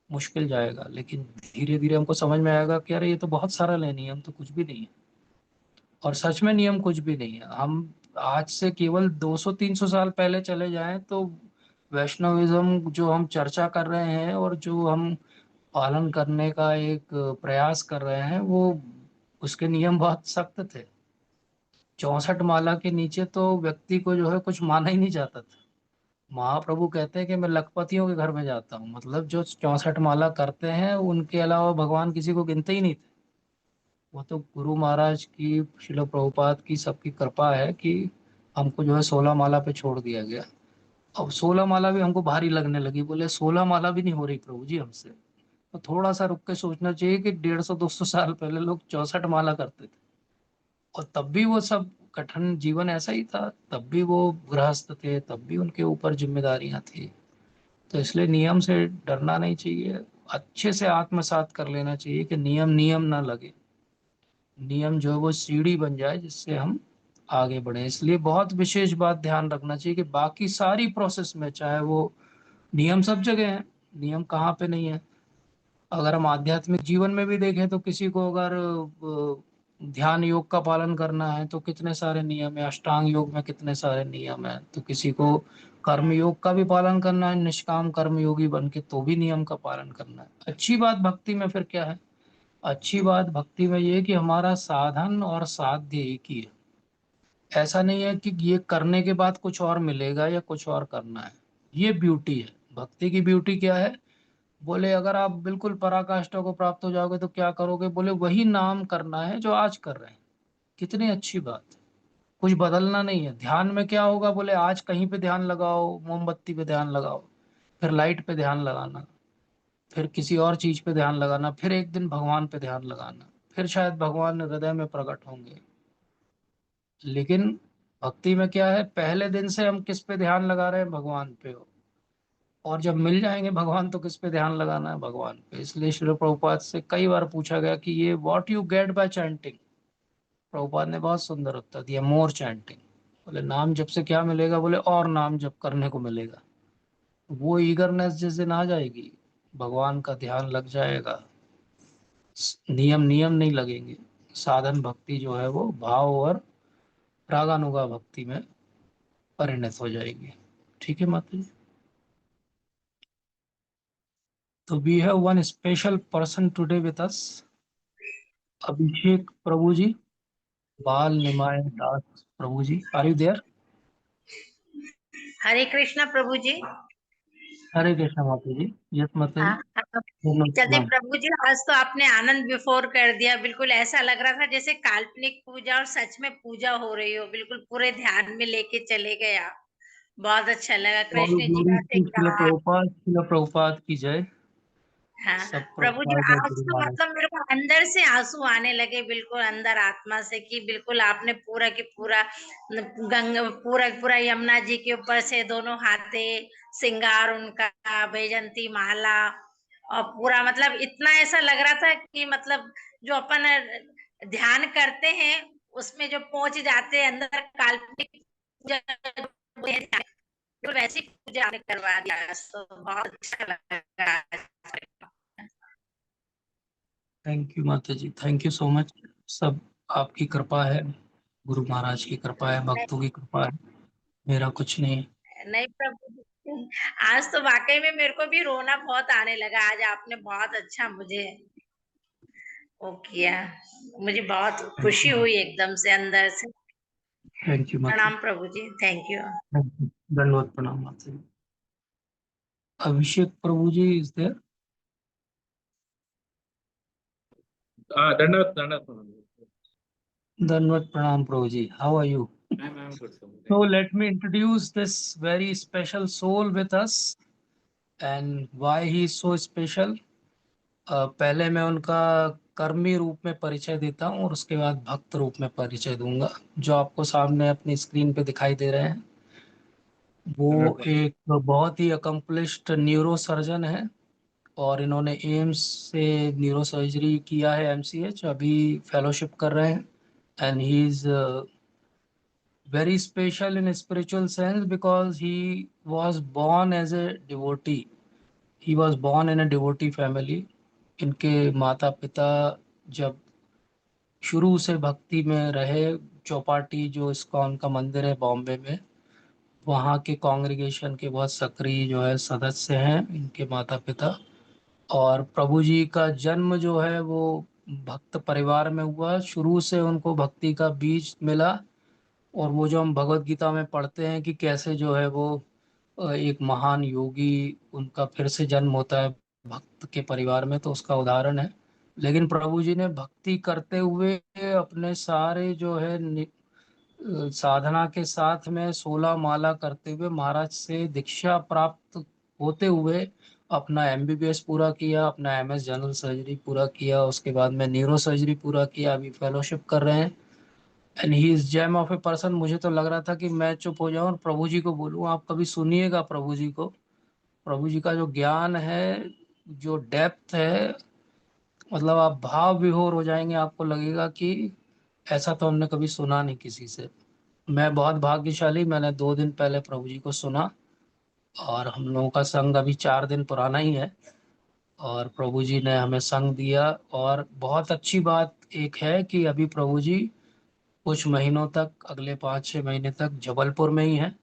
Speaker 1: मुश्किल जाएगा। लेकिन धीरे धीरे हमको समझ में आएगा कि अरे ये तो बहुत सरल है, नियम तो कुछ भी नहीं है। और सच में नियम कुछ भी नहीं है। हम आज से केवल 200-300 साल पहले चले जाएं तो वैष्णविज्म जो हम चर्चा कर रहे हैं और जो हम पालन करने का एक प्रयास कर रहे हैं, वो उसके नियम बहुत सख्त थे। 64 माला के नीचे तो व्यक्ति को जो है कुछ माना ही नहीं जाता था। महाप्रभु कहते हैं कि मैं लखपतियों के घर में जाता हूँ, मतलब जो 64 माला करते हैं उनके अलावा भगवान किसी को गिनते ही नहीं थे। वो तो गुरु महाराज की, शिल प्रभुपाद की, सबकी कृपा है कि हमको जो है 16 माला पे छोड़ दिया गया। अब 16 माला भी हमको भारी लगने लगी, बोले 16 माला भी नहीं हो रही प्रभु जी हमसे। तो थोड़ा सा रुक के सोचना चाहिए कि 150-200 साल पहले लोग 64 माला करते थे, और तब भी वो सब कठिन जीवन ऐसा ही था, तब भी वो गृहस्थ थे, तब भी उनके ऊपर जिम्मेदारियां थी। तो इसलिए नियम से डरना नहीं चाहिए, अच्छे से आत्मसात कर लेना चाहिए कि नियम नियम ना लगे, नियम जो है वो सीढ़ी बन जाए जिससे हम आगे बढ़े। इसलिए बहुत विशेष बात ध्यान रखना चाहिए कि बाकी सारी प्रोसेस में, चाहे वो नियम सब जगह है, नियम कहाँ पे नहीं है। अगर हम आध्यात्मिक जीवन में भी देखें तो किसी को अगर ध्यान योग का पालन करना है तो कितने सारे नियम है, अष्टांग योग में कितने सारे नियम है। तो किसी को कर्म योग का भी पालन करना है, निष्काम कर्म योगी बन के, तो भी नियम का पालन करना है। अच्छी बात भक्ति में फिर क्या है, अच्छी बात भक्ति में ये है कि हमारा साधन और साध्य एक ही है। ऐसा नहीं है कि ये करने के बाद कुछ और मिलेगा या कुछ और करना है। ये ब्यूटी है भक्ति की। ब्यूटी क्या है, बोले अगर आप बिल्कुल पराकाष्ठा को प्राप्त हो जाओगे तो क्या करोगे, बोले वही नाम करना है जो आज कर रहे हैं। कितनी अच्छी बात है, कुछ बदलना नहीं है। ध्यान में क्या होगा, बोले आज कहीं पे ध्यान लगाओ, मोमबत्ती पे ध्यान लगाओ, फिर लाइट पे ध्यान लगाना, फिर किसी और चीज पे ध्यान लगाना, फिर एक दिन भगवान पे ध्यान लगाना, फिर शायद भगवान हृदय में प्रकट होंगे। लेकिन भक्ति में क्या है, पहले दिन से हम किस पे ध्यान लगा रहे हैं, भगवान पे हो। और जब मिल जाएंगे भगवान तो किस पे ध्यान लगाना है, भगवान पे। इसलिए श्री प्रभुपाद से कई बार पूछा गया कि ये what you get bye chanting. Prabhupada ने बहुत सुंदर उत्तर दिया, मोर चैंटिंग। बोले नाम जप से क्या मिलेगा, बोले और नाम जप करने को मिलेगा। वो ईगरनेस जिस दिन आ जाएगी, भगवान का ध्यान लग जाएगा, नियम नियम नहीं लगेंगे, साधन भक्ति जो है वो भाव और रागानुगा भक्ति में परिणत हो जाएगी। ठीक है माता जी। तो we have one special person today with us, Abhishek Prabhu ji, Bal Nimai Das Prabhu ji. Are you there?
Speaker 4: Hare Krishna Prabhu ji.
Speaker 1: Hare Krishna माता जी। यस माता जी।
Speaker 4: हाँ, चलते
Speaker 1: प्रणाम।
Speaker 4: प्रभु जी, आज तो आपने आनंद विफोर कर दिया। बिल्कुल ऐसा लग रहा था जैसे काल्पनिक पूजा और सच में पूजा हो रही हो। बिल्कुल पूरे ध्यान में लेके चले गए आप। बहुत अच्छा लगा।
Speaker 1: ऑल
Speaker 4: कृष्ण जी
Speaker 1: ग्लोरी
Speaker 4: का
Speaker 1: टू श्रील
Speaker 4: श्रृंगार।
Speaker 1: प्रभुपाद, श्रील प्रभुपाद की जय।
Speaker 4: हाँ
Speaker 1: सब
Speaker 4: प्रभु जी,
Speaker 1: प्रभुपाद और
Speaker 4: आज
Speaker 1: गुरु
Speaker 4: तो
Speaker 1: महाराज।
Speaker 4: मतलब मेरे को अंदर से आंसू आने लगे, बिल्कुल अंदर आत्मा से, कि बिल्कुल आपने पूरा की पूरा गंगा, पूरा पूरा यमुना जी के ऊपर से दोनों हाथे श्रृंगार उनका, बैजंती माला, और पूरा मतलब इतना ऐसा लग रहा था कि मतलब जो अपन ध्यान करते हैं उसमें जो पहुंच जाते हैं अंदर, काल्पनिक पूजा तो वैसी पूजा आपने करवा दिया, तो बहुत अच्छा लगा।
Speaker 1: थैंक यू माता जी, थैंक यू सो मच। सब आपकी कृपा है, गुरु महाराज की कृपा है, भक्तों की कृपा है, मेरा कुछ नहीं।
Speaker 4: नहीं प्रभु जी, आज तो वाकई में मेरे को भी रोना बहुत आने लगा। आज आपने बहुत अच्छा मुझे वो किया, मुझे बहुत खुशी हुई एकदम से अंदर से।
Speaker 1: थैंक यू माता जी।
Speaker 4: प्रणाम प्रभु जी, थैंक यू।
Speaker 1: Thank you. दंडवत प्रणाम माता जी। अभिषेक प्रभु जी इज देयर?
Speaker 5: दंडवत दंडवत प्रणाम।
Speaker 1: दंडवत प्रणाम Prabhu ji, how are you?
Speaker 5: I'm good, sir.
Speaker 1: So
Speaker 5: Thank you.
Speaker 1: let me introduce this very special soul with us and why he is so special. पहले मैं उनका कर्मी रूप में परिचय देता हूँ और उसके बाद भक्त रूप में परिचय दूंगा। जो आपको सामने अपनी स्क्रीन पे दिखाई दे रहे हैं वो
Speaker 5: दंडवत
Speaker 1: एक बहुत ही अकम्पलिश्ड न्यूरो सर्जन है, और इन्होंने एम्स से न्यूरो सर्जरी किया है, एमसीएच, अभी फेलोशिप कर रहे हैं। And he is very special in a spiritual sense because he was born as a devotee. He was born in a devotee family. इनके माता पिता जब शुरू से भक्ति में रहे, चौपाटी जो इस्कॉन का मंदिर है बॉम्बे में, वहाँ के कॉन्ग्रेगेशन के बहुत सक्रिय जो है सदस्य हैं इनके माता पिता। और प्रभु जी का जन्म जो है वो भक्त परिवार में हुआ। शुरू से उनको भक्ति का बीज मिला, और वो जो हम भगवत गीता में पढ़ते हैं कि कैसे जो है वो एक महान योगी, उनका फिर से जन्म होता है भक्त के परिवार में, तो उसका उदाहरण है। लेकिन प्रभु जी ने भक्ति करते हुए अपने सारे जो है साधना के साथ में 16 माला करते हुए महाराज से दीक्षा प्राप्त होते हुए अपना एमबीबीएस पूरा किया, अपना एमएस जनरल सर्जरी पूरा किया, उसके बाद में न्यूरो सर्जरी पूरा किया, अभी फेलोशिप कर रहे हैं। And he is gem of a person. मुझे तो लग रहा था कि मैं चुप हो जाऊं और प्रभु जी को बोलूं, आप कभी सुनिएगा प्रभु जी को। प्रभु जी का जो ज्ञान है, जो डेप्थ है, मतलब आप भाव विभोर हो जाएंगे, आपको लगेगा कि ऐसा तो हमने कभी सुना नहीं किसी से। मैं बहुत भाग्यशाली, मैंने 2 दिन पहले प्रभु जी को सुना, और हम लोगों का संग अभी 4 दिन पुराना ही है, और प्रभु जी ने हमें संग दिया। और बहुत अच्छी बात एक है कि अभी प्रभु जी कुछ महीनों तक, अगले 5-6 महीने तक जबलपुर में ही हैं,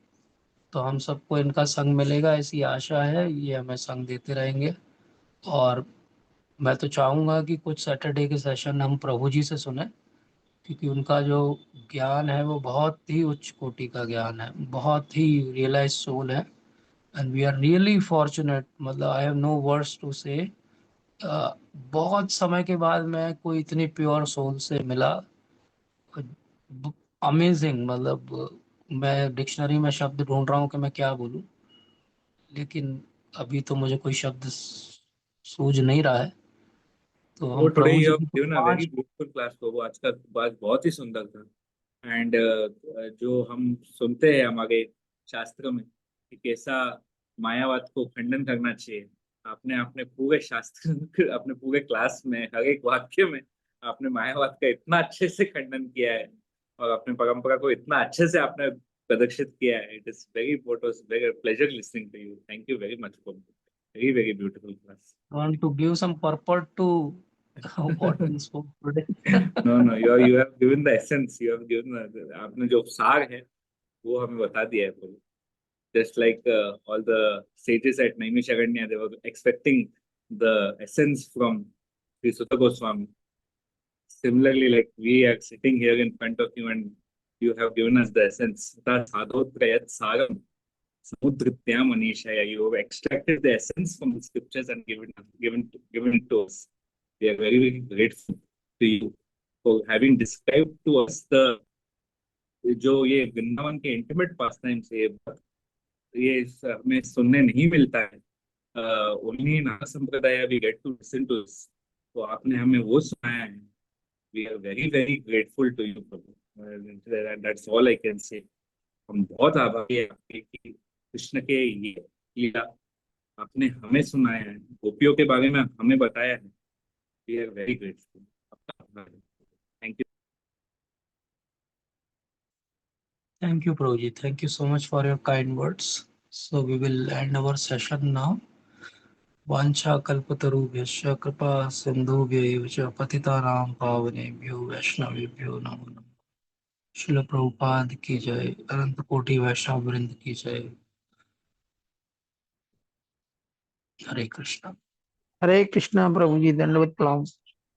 Speaker 1: तो हम सबको इनका संग मिलेगा ऐसी आशा है। ये हमें संग देते रहेंगे। और मैं तो चाहूँगा कि कुछ सैटरडे के सेशन हम प्रभु जी से सुने, क्योंकि उनका जो ज्ञान है वो बहुत ही उच्च कोटि का ज्ञान है, बहुत ही रियलाइज सोल है। And we are really fortunate, मतलब I have no words to say. बहुत समय के बाद मैं कोई इतनी प्योर सोल से मिला, अमेजिंग। मतलब मैं डिक्शनरी में शब्द ढूंढ रहा हूँ कि मैं क्या बोलूँ, लेकिन अभी तो मुझे कोई शब्द सूझ नहीं रहा है। तो
Speaker 5: वो
Speaker 1: हम
Speaker 5: today
Speaker 1: Prabhu
Speaker 5: you
Speaker 1: ji
Speaker 5: have
Speaker 1: की तो
Speaker 5: given a very
Speaker 1: 5।
Speaker 5: Beautiful class. वो आज का बात बहुत ही सुंदर था। एंड जो हम सुनते हैं हमारे शास्त्र में कि कैसा मायावाद को खंडन करना चाहिए, आपने अपने पूरे शास्त्र अपने पूरे क्लास में हर एक वाक्य में आपने मायावाद का इतना अच्छे से खंडन किया है, और अपने परंपरा को इतना अच्छे से आपने प्रदर्शित किया है। It is very, it was very pleasure listening to you. Thank you very much for very very beautiful class.
Speaker 1: Want to give some purport to what we spoke today?
Speaker 5: No no, you have given the essence, you have given आपने जो सार है वो हमें बता दिया है पूरी। Just like all the sages at Naimisharanya, they were expecting the essence from Sri Sutta Goswami. Similarly, like we are sitting here in front of you and you have given us the essence. Ta sadhotrayat saram samudrityam anishaya. You have extracted the essence from the scriptures and given it to us. We are very, very grateful to you for having described to us the जो ये वृंदावन के intimate पास time से ये हमें सुनने नहीं मिलता है। Only Nath Sampradaya we get to listen to. तो आपने हमें वो सुनाया है। We are very very grateful to you Prabhu. That's all I can say. हम बहुत आभारी है आपके कि कृष्ण के ये लीला आपने हमें सुनाया है, गोपियों के बारे में हमें बताया है। We are very grateful. आपका आभार है। Thank you.
Speaker 1: Thank you, Prabhuji. Thank you so much for your kind words. So we will end our session now. वाञ्छा कल्पतरुभ्यश्च कृपा सिन्धुभ्यैव च पतितानां पावनेभ्यो वैष्णवेभ्यो नमो नमः। श्रील प्रभुपाद की जय। अनंत कोटि वैष्णव वृंद की जय। हरे कृष्णा।
Speaker 6: हरे कृष्णा प्रभु जी, दंडवत प्रणाम।